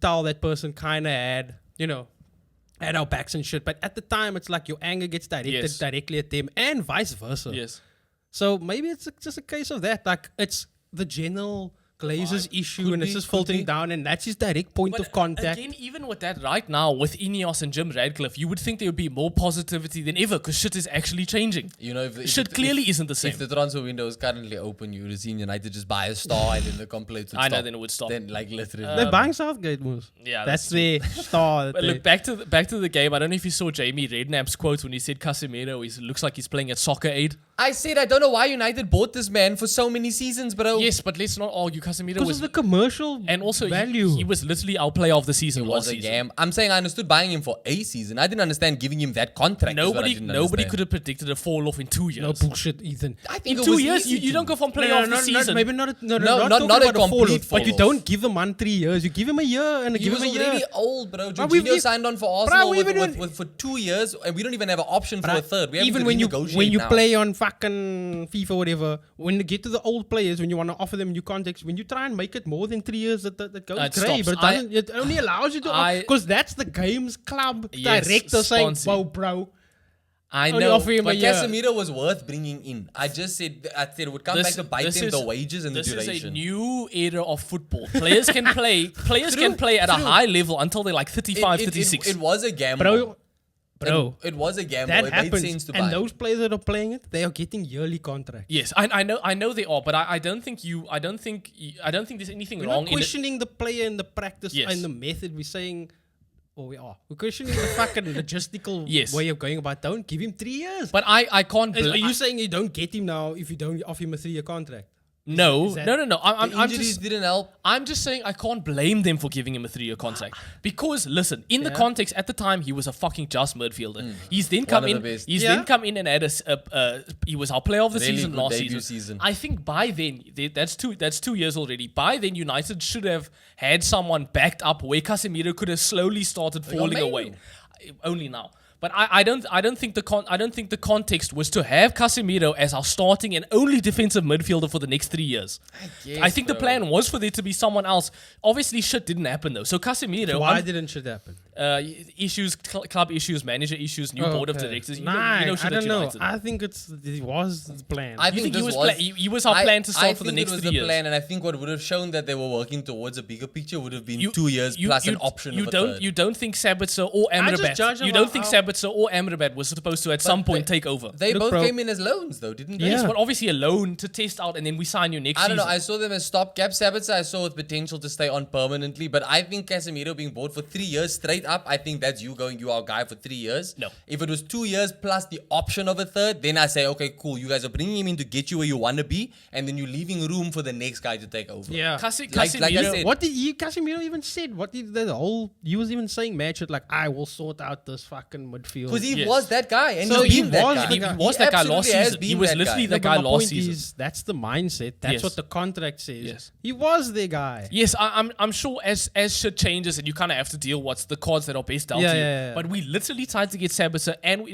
tell that person kind of had had our backs and shit. But at the time, it's like your anger gets directed Yes. directly at them, and vice versa. Yes. So maybe it's just a case of that. Like it's the general Glazer's issue, Could and it's be, just could filtering be. down, and that's his direct point But of contact. again, even with that right now, with Ineos and Jim Radcliffe, you would think there would be more positivity than ever because shit is actually changing. You know, if Shit clearly isn't the same. If the transfer window is currently open, you would have seen United just buy a star and then the complete would I know, stop. then it would stop. Then, like, literally. They're buying Southgate moves. Yeah, that's their star. that But they- look, back to the game. I don't know if you saw Jamie Redknapp's quote when he said Casemiro looks like he's playing at Soccer Aid. I said, I don't know why United bought this man for so many seasons, bro. Yes, but let's not argue. Casemiro because was of the commercial and also value. he was literally our player of the season It last was a season. game. I'm saying I understood buying him for a season. I didn't understand giving him that contract. is what I Nobody didn't nobody understand. could have predicted a fall off in 2 years. no bullshit, Ethan. I think In it 2 was years, easy you to. don't go from player No, of the season. maybe not. No, not not talking a about fall-off, complete But you fall-off. don't give him 1-3 years. You give him a year and He give was him a already year. old, bro. we've Jorginho e- signed on for Bro, Arsenal we've even- for 2 years, and we don't even have an option for a third. We have Even to when you renegotiate now. play on fucking FIFA or whatever, when you get to the old players, when you want to offer them new contracts, when you try and make it more than 3 years, that goes It grey. stops. But it doesn't. It only allows you to I- because that's the game's club Yes, director saying, sponsor. "Whoa, bro." I Only know. offer him a But year. Casemiro was worth bringing in. I said it would come back to bite them, the wages and the this duration. is a new era of football. Players can play. Players can play at a high level until they're like 35, 36. It was a gamble. Bro, It was a gamble. that It made happens. sense to buy. And those players that are playing it, they are getting yearly contracts. Yes, I know they are, but I don't think there's anything We're wrong not in it. questioning the player and the practice Yes. and the method. We're saying, we are. We're questioning the fucking logistical Yes. way of going about. Don't give him 3 years. But I can't. Are you I- saying you don't get him now if you don't offer him a 3-year contract? no, is that- no. I'm Injuries just. didn't help. I'm just saying I can't blame them for giving him a 3-year contract because listen, in the Yeah. context at the time he was a fucking just midfielder. He's then One come of the in. best. He's Yeah. then come in and had he was our player of the Really season good last debut season. season. I think by then that's 2 years already. By then United should have had someone backed up where Casemiro could have slowly started falling Manu. away. Only now. But I don't think the context was to have Casemiro as our starting and only defensive midfielder for the next 3 years. I think the plan was for there to be someone else. Obviously, shit didn't happen though. So Casemiro, Why didn't shit happen? issues, club issues, manager issues, new board of directors. You know shit I at don't know. United. I think it was the plan. I You think this he was our plan to start for the next 3 I think it was years? the plan, and I think what would have shown that they were working towards a bigger picture would have been You- 2 years plus an option You of a don't third. You don't think Sabitzer or I just Amrabat? judge You him don't think how- Sabitzer or Amrabat was supposed to at some point take over? They Look, both bro. came in as loans, though, didn't they? Yes, Yeah. but obviously a loan to test out, and then we sign you next I don't know. season. I saw them as stopgap. Sabitzer, I saw with potential to stay on permanently, but I think Casemiro being bought for 3 years straight up, I think that's you going, you are our guy for 3 years. No. If it was 2 years plus the option of a third, then I say, okay, cool. You guys are bringing him in to get you where you want to be, and then you're leaving room for the next guy to take over. Yeah. Like Casemiro, I said, What did Casemiro even said? What did the whole? He was even saying match it like I will sort out this fucking midfield. because he Yes. was that guy, and So he's he been that was guy. the he guy. was that guy last absolutely has season. He been was that literally guy. the No, guy but my last point season. is, that's the mindset. That's Yes. what the contract says. Yes. He was the guy. Yes, I'm sure as shit changes and you kind of have to deal what's the cards that are best dealt Yeah, to you. yeah, yeah. But we literally tried to get Sabitzer, and we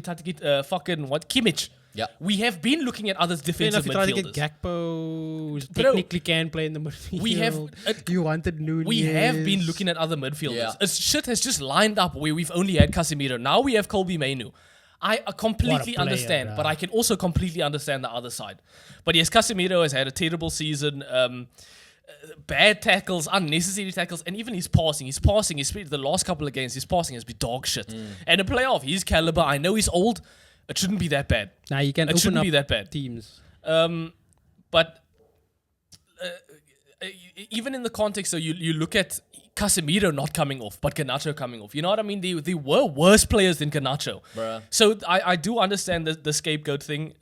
tried to get Kimmich. Yeah. We have been looking at other Fair defensive enough, you tried to get midfielders. Gakpo, who Bro, technically can play in the midfield. we have- you wanted Nunez. We have been looking at other midfielders. Yeah. Shit has just lined up where we've only had Casemiro. Now we have Colby Mainu. I completely player, understand, bruh. but I can also completely understand the other side. But yes, Casemiro has had a terrible season. Bad tackles, unnecessary tackles, and even his passing, the last couple of games, his passing has been dog shit. And a player of his caliber, I know he's old, it shouldn't be that bad. Now you can It open shouldn't up be that bad. teams. But even in the context, so you look at Casemiro not coming off, but Garnacho coming off. You know what I mean? They were worse players than Garnacho. Bruh. So I do understand the scapegoat thing.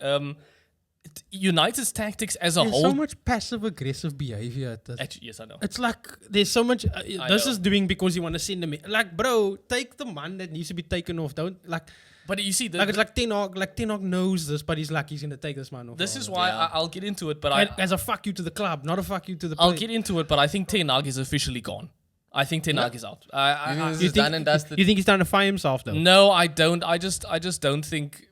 United's tactics as a There's whole. so much passive aggressive behavior at this. Actually, yes, I know. It's like there's so much. This know. is doing because you want to send them. Like, bro, take the man that needs to be taken off. Don't like. But you see, Like it's like Ten Hag. Like Ten Hag knows this, but he's like he's gonna take this man off. this is why Yeah. I'll get into it. But And as a fuck you to the club, not a fuck you to the. I'll player. get into it. But I think Ten Hag is officially gone. I think Ten Hag is out. You think this You is done and think, dusted? you think he's trying to fire himself though? No, I don't. I just don't think.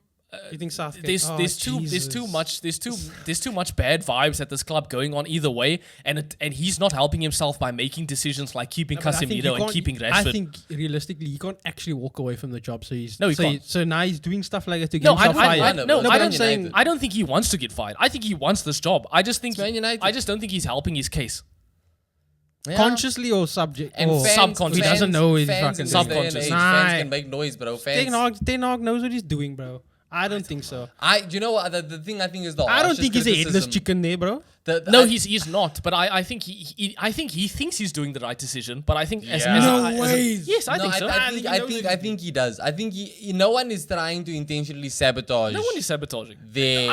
You think Southgate? There's too much bad vibes at this club going on either way, and he's not helping himself by making decisions like keeping Casemiro and keeping Rashford. I think realistically, he can't actually walk away from the job. So he's No, he so, can't. so now he's doing stuff like that to get No, himself fired. No, but Man I'm saying United. I don't think he wants to get fired. I think he wants this job. I just think It's Man United. I just don't think he's helping his case. Yeah. consciously or subject. And or fans, subconscious. He doesn't know he's fans fucking in this day and subconscious. age, Nah. Fans can make noise, bro. Fans. Ten Hag knows what he's doing, bro. I don't think so. You know what? The thing I think is the I don't harshest think he's a headless criticism- chicken there, bro. No, I- he's not. But I think I think he thinks he's doing the right decision. But I think Yeah. No way. yes, I no, think so. I think he does. I think no one is trying to intentionally sabotage. No one is sabotaging. their.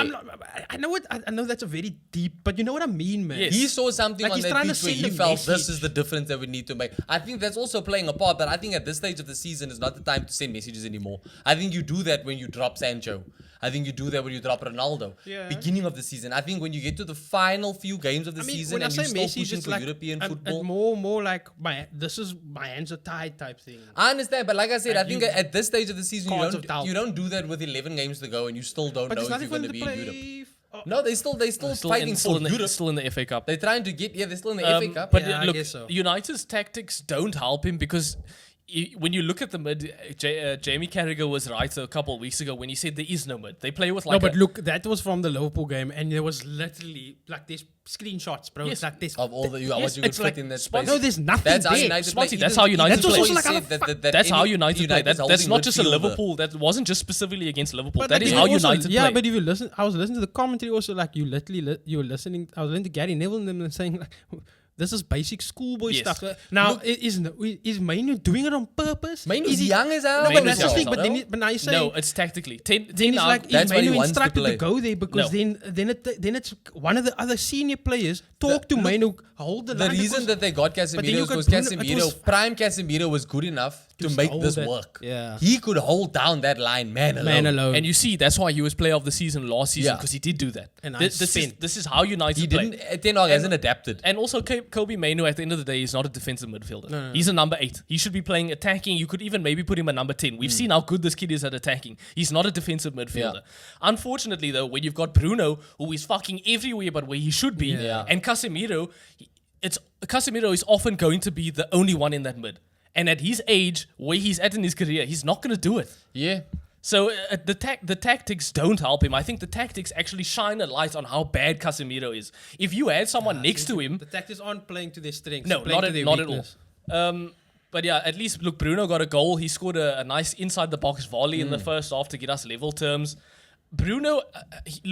I know what. I know that's a very deep, but you know what I mean, man. Yes. He saw something Like on he's that trying to pitch where send he a felt this message. is the difference that we need to make. I think that's also playing a part, but I think at this stage of the season is not the time to send messages anymore. I think you do that when you drop Sancho. I think you do that when you drop Ronaldo. Yeah. Beginning of the season. I think when you get to the final few games of the season when I and you're say still message, pushing it's for like European and football. more like this is my hands are tied type thing. I understand, but like I said, I And think you- at this stage of the season, Cards of doubt. you don't do that with 11 games to go and you still don't But know it's if nothing you're for going them to to be in Europe. play. No, they still fighting for Europe. Still in the FA Cup. They're trying to get, they're still in the FA Cup. But Yeah, I look, guess so. United's tactics don't help him because when you look at the mid, Jamie Carragher was right a couple of weeks ago when he said there is no mid. They play with like No, but look, that was from the Liverpool game, and there was literally like there's screenshots, bro. Yes. It's like this. of all the Yes, what you could it's fit like in that spot- space. No, there's nothing That's how there. United play. Smarty, that's how United That's also play. like said a that That's how any United play. United's That's holding not just a midfielder. Liverpool. That wasn't just specifically against Liverpool. But That like, is you how also- United yeah, play. but if you listen, I was listening to the commentary also. Like you literally, you were listening. I was listening to Gary Neville and them saying like, this is basic schoolboy Yes. stuff. Now, is Manu doing it on purpose? Mainu's Is he- young as hell. No, Manu but that's is the young thing. as But hell. then, but now you say No, it's tactically. Ten then it's like that's is what he Manu wants to instructed play. to go there because No. then it's one of the other senior players talk to Manu, hold the The line reason because- that they got then Casemiro you is got because Bruno- it was- Prime Casemiro was good enough to Just make hold this that- work. yeah. He could hold down that line, man alone. man alone. And you see, that's why he was player of the season last season Yeah. because he did do that. And this is spent. this is how United He play. didn't. Ten Hag hasn't adapted. And also, Kobe Mainoo at the end of the day is not a defensive midfielder. No. He's a number 8. He should be playing attacking. You could even maybe put him a number 10. We've seen how good this kid is at attacking. He's not a defensive midfielder. Unfortunately, though, when you've got Bruno, who is fucking everywhere but where he should be, and Casemiro, Casemiro is often going to be the only one in that mid. And at his age, where he's at in his career, he's not going to do it. Yeah. So the tactics don't help him. I think the tactics actually shine a light on how bad Casemiro is. If you had someone next to him, The tactics aren't playing to their strengths. no, they're playing not to their at all. weakness. But yeah, at least look, Bruno got a goal. He scored a nice inside the box volley in the first half to get us level terms. Bruno,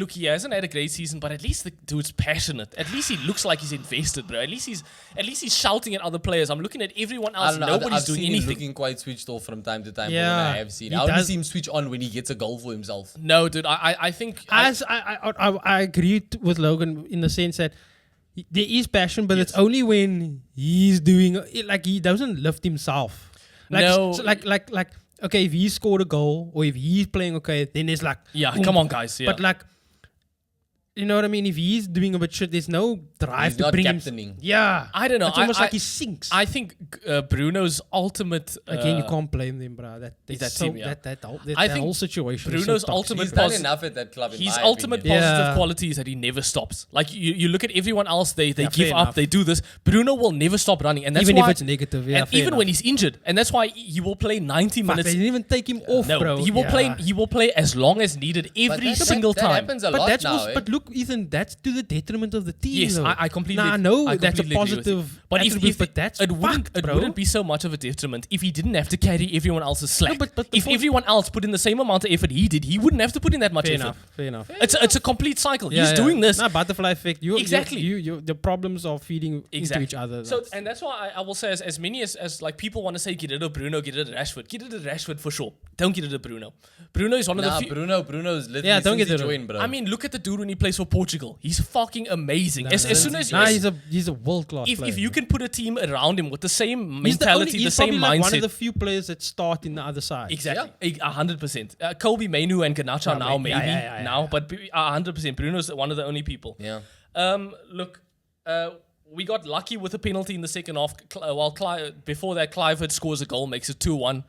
he hasn't had a great season, but at least the dude's passionate. At least he looks like he's invested, bro. At least he's shouting at other players. I'm looking at everyone I else. don't know. Nobody's I've doing seen him anything. looking quite switched off from time to time. Yeah, More than I have seen. he I only does. see him switch on when he gets a goal for himself. No, dude. I think I agree with Logan in the sense that there is passion, but it's only when he's doing it, like he doesn't lift himself. Like, No. so like okay, if he scored a goal or if he's playing okay, then it's like yeah. Come on, guys. Yeah. But like, you know what I mean? If he's doing a bit shit, there's no drive He's to not bring captaining. him. Yeah, I don't know. It's almost I- like he sinks. I think Bruno's ultimate. Again, you can't blame them, bro. That team, yeah. that I that think whole situation. is Bruno's so toxic. ultimate He's done Pos- enough at that club. In His my ultimate opinion. positive Yeah. quality is that he never stops. Like you look at everyone else, they Yeah, give fair up, enough. they do this. Bruno will never stop running, and that's Even why. if it's negative, yeah. and even when he's injured, and that's why he will play 90 Fuck, they minutes. didn't even take him off, No, bro. he will Yeah. play. He will play as long as needed every single that time. happens a But lot that's now. also, but look, Ethan, that's to the detriment of the team. Yes, though. I completely. Nah, no, I that's a completely agree with you. positive. But attribute, but that's it wouldn't, fucked, it bro. wouldn't be so much of a detriment if he didn't have to carry everyone else's slack. but the if point- everyone else put in the same amount of effort he did, he wouldn't have to put in that much Fair effort. enough. Fair enough. It's a complete cycle. He's doing this. Nah, butterfly effect. Exactly. The problems are feeding into each other. So, and that's why I will say, as many as like people want to say, get rid of Bruno, get rid of Rashford, get rid of Rashford for sure. Don't get rid of Bruno. Bruno is one of the few. Bruno's literally Yeah, don't since get he rid of joined, bro. I mean, look at the dude when he plays for Portugal. He's fucking amazing. As soon as he's a world class. if you can put a team around him with the same he's mentality, he's the same probably like one of mindset. the few players that start in the other side. Exactly, 100%. Kobe Mainoo and Garnacho now maybe. maybe Yeah. now, but 100%. Bruno's one of the only people. yeah. Look, we got lucky with a penalty in the second half. While before that, Clive scores a goal, makes it 2-1.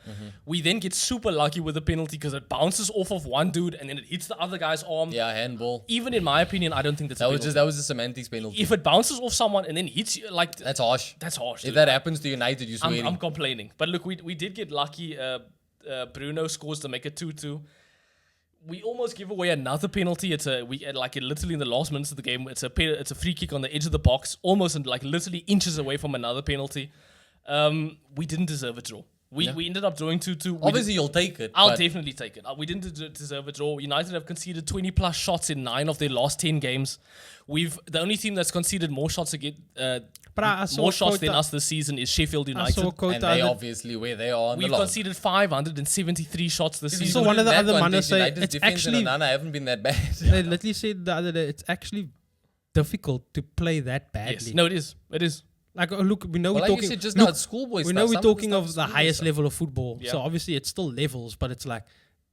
We then get super lucky with a penalty because it bounces off of one dude and then it hits the other guy's arm. Yeah, handball. Even in my opinion, I don't think that's a penalty. That was a semantics penalty. If it bounces off someone and then hits you, like That's harsh. that's harsh. If dude. that happens to United, you swear. I'm complaining. But look, we did get lucky. Bruno scores to make it 2-2. We almost give away another penalty. Literally in the last minutes of the game. It's a free kick on the edge of the box, almost literally inches away from another penalty. We didn't deserve a draw. We ended up drawing 2-2. Obviously, you'll take it. I'll but definitely take it. We didn't deserve a draw. United have conceded 20 plus shots in 9 of their last 10 games. The only team that's conceded more shots I saw more a shots quote than that- us this season is Sheffield I United. saw a quote and the they other- obviously where they are on We've the log. conceded 573 shots this If you season. So one put of it the in that other context, managers say United's it's defense in actually- Onana haven't been that bad. They literally said the other day it's actually difficult to play that badly. Yes. No, it is. It is. Like, look, we know Well, we're like you talking. said just look, now, it's schoolboy we stuff. know we're Some of talking stuff of is the schoolboy highest stuff. level of football. Yeah. So obviously it's still levels, but it's like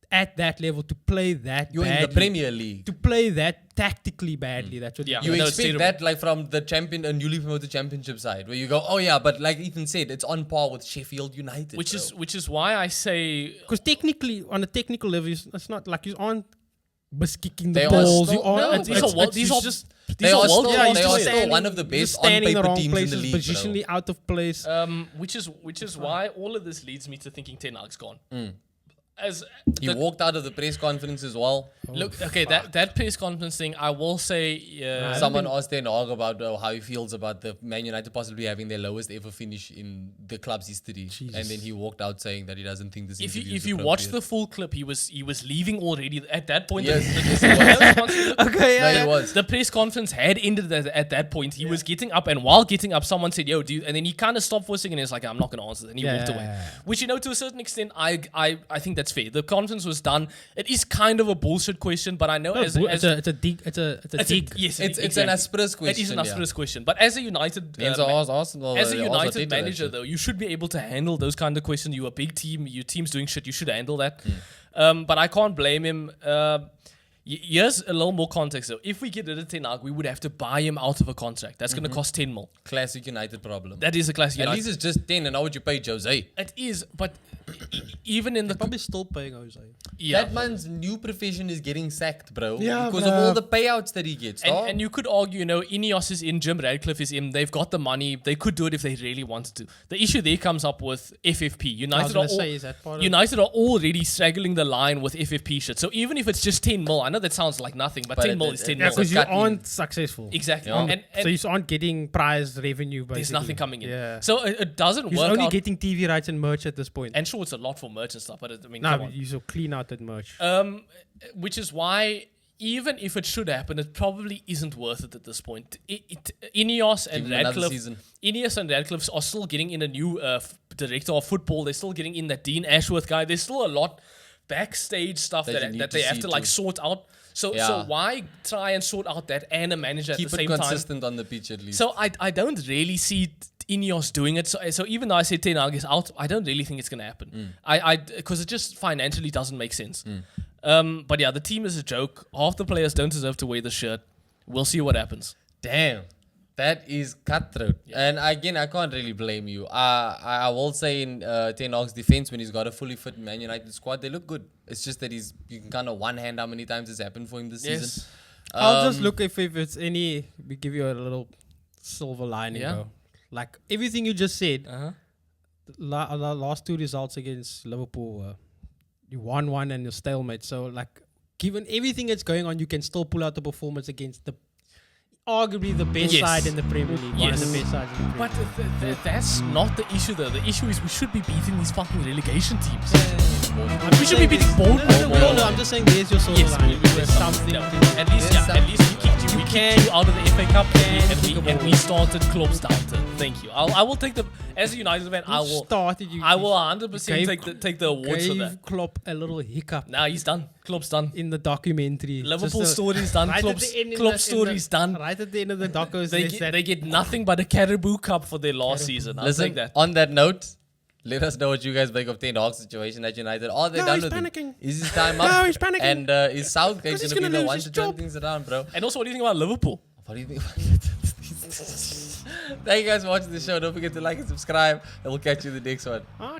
at that level to play that You're badly, in the Premier League. to play that tactically badly. That's what Yeah. You No, it's expect terrible. that like from the newly promoted championship side, where you go, oh yeah, but like Ethan said, it's on par with Sheffield United. Which bro. is why I say because technically on a technical level, it's not like you aren't bus kicking the They are balls. still- You are. no, it's- these bro. are world- it's these are just They are are world still, class they are players. still one of the best on standing in the paper wrong teams in places, the league. bro. positionally out of place. which is why all of this leads me to thinking Ten Hag's gone. As He the- walked out of the press conference as well. look, okay, that press conference thing, I will say, Someone asked Ten Hag about how he feels about the Man United possibly having their lowest ever finish in the club's history, and then he walked out saying that he doesn't think this. if interview you is watch the appropriate. full clip, he was leaving already at that point. Yes, the- yes, he was. Okay, No, he was. The press conference had ended at that point. He was getting up, and while getting up, someone said, "Yo, dude," and then he kind of stopped for a second, and he's like, "I'm not going to answer," and he walked away. Yeah. Which, to a certain extent, I think that's fair. The conference was done. It is kind of a bullshit question, but I know it's a dig. It's a dig. yes, It's exactly. an Asper's question. It is an Asper's question, but as a United Arsenal, as a also United Arteta, manager, actually. though, you should be able to handle those kind of questions. You're a big team. Your team's doing shit. You should handle that. But I can't blame him. Here's a little more context though. If we get rid of Ten Hag, we would have to buy him out of a contract. That's going to cost 10 mil. Classic United problem. That is a classic. At United. least it's just 10, and how would you pay Jose? It is, but even in the Probably still paying Jose. yeah. That man's new profession is getting sacked, bro. Yeah, because of all the payouts that he gets. dog. And you could argue, Ineos is in, Jim Radcliffe is in. They've got the money. They could do it if they really wanted to. The issue there comes up with FFP. United are already straggling the line with FFP shit. So even if it's just 10 mil, I know that sounds like nothing, but 10 mil is 10 Yeah, mil. because you cut in. aren't successful. Exactly. Yeah. And So you aren't getting prize revenue. Basically. there's nothing coming in. Yeah. So it doesn't He's work only out. getting TV rights and merch at this point. And sure, it's a lot for merch and stuff, but I mean, No, come on. you should clean out that merch. Which is why, even if it should happen, it probably isn't worth it at this point. Ineos and Give him another Radcliffe, season. Ineos and Radcliffe are still getting in a new director of football. They're still getting in that Dean Ashworth guy. There's still a lot backstage stuff That you that, need that to they have see to like too. sort out. So Yeah. why try and sort out that and a manager Keep at the it same time? consistent on the pitch at least. So I don't really see Ineos doing it. So even though I say Ten Hag is out, I don't really think it's going to happen. Because it just financially doesn't make sense. But yeah, the team is a joke. Half the players don't deserve to wear the shirt. We'll see what happens. Damn. That is cutthroat. And again, I can't really blame you. I will say in Ten Hag's defense, when he's got a fully fit Man United squad, they look good. It's just that you can kind of one hand how many times it's happened for him this season. I'll just look if it's any. We give you a little silver lining, Yeah. bro. Like everything you just said, Uh-huh. the last two results against Liverpool, you won one and you're stalemate. So, like, given everything that's going on, you can still pull out the performance against arguably the best Yes. side in the Premier League. One of Yes. the best sides in the Premier But League. that's not the issue, though. The issue is we should be beating these fucking relegation teams. We should be beating Bournemouth. No, I'm just saying there's your silver Yes, lining. There's something. At least, at least we kicked you out of the FA Cup, and we started Klopp's downturn. Thank you. I will take the as a United fan. I will started you. 100% gave- take the awards for that. Gave Klopp a little hiccup Nah, he's done. Klopp's done. in the documentary. Liverpool Just story's done. right at Klopp's the end in Klopp's the- in the- story's done. Right at the end of the doco, They get nothing but a Caribou Cup for their last season. I'll Listen, take that. on that note, let us know what you guys make of Ten Hag's situation at United. Are they No, done he's with him? panicking. Is his time up? No, he's panicking. And is Southgate 'Cause he's going to be gonna the lose one his to turn job. things around, bro? And also, what do you think about Liverpool? What do you think? Thank you guys for watching the show. Don't forget to like and subscribe, and we'll catch you in the next one. Oh,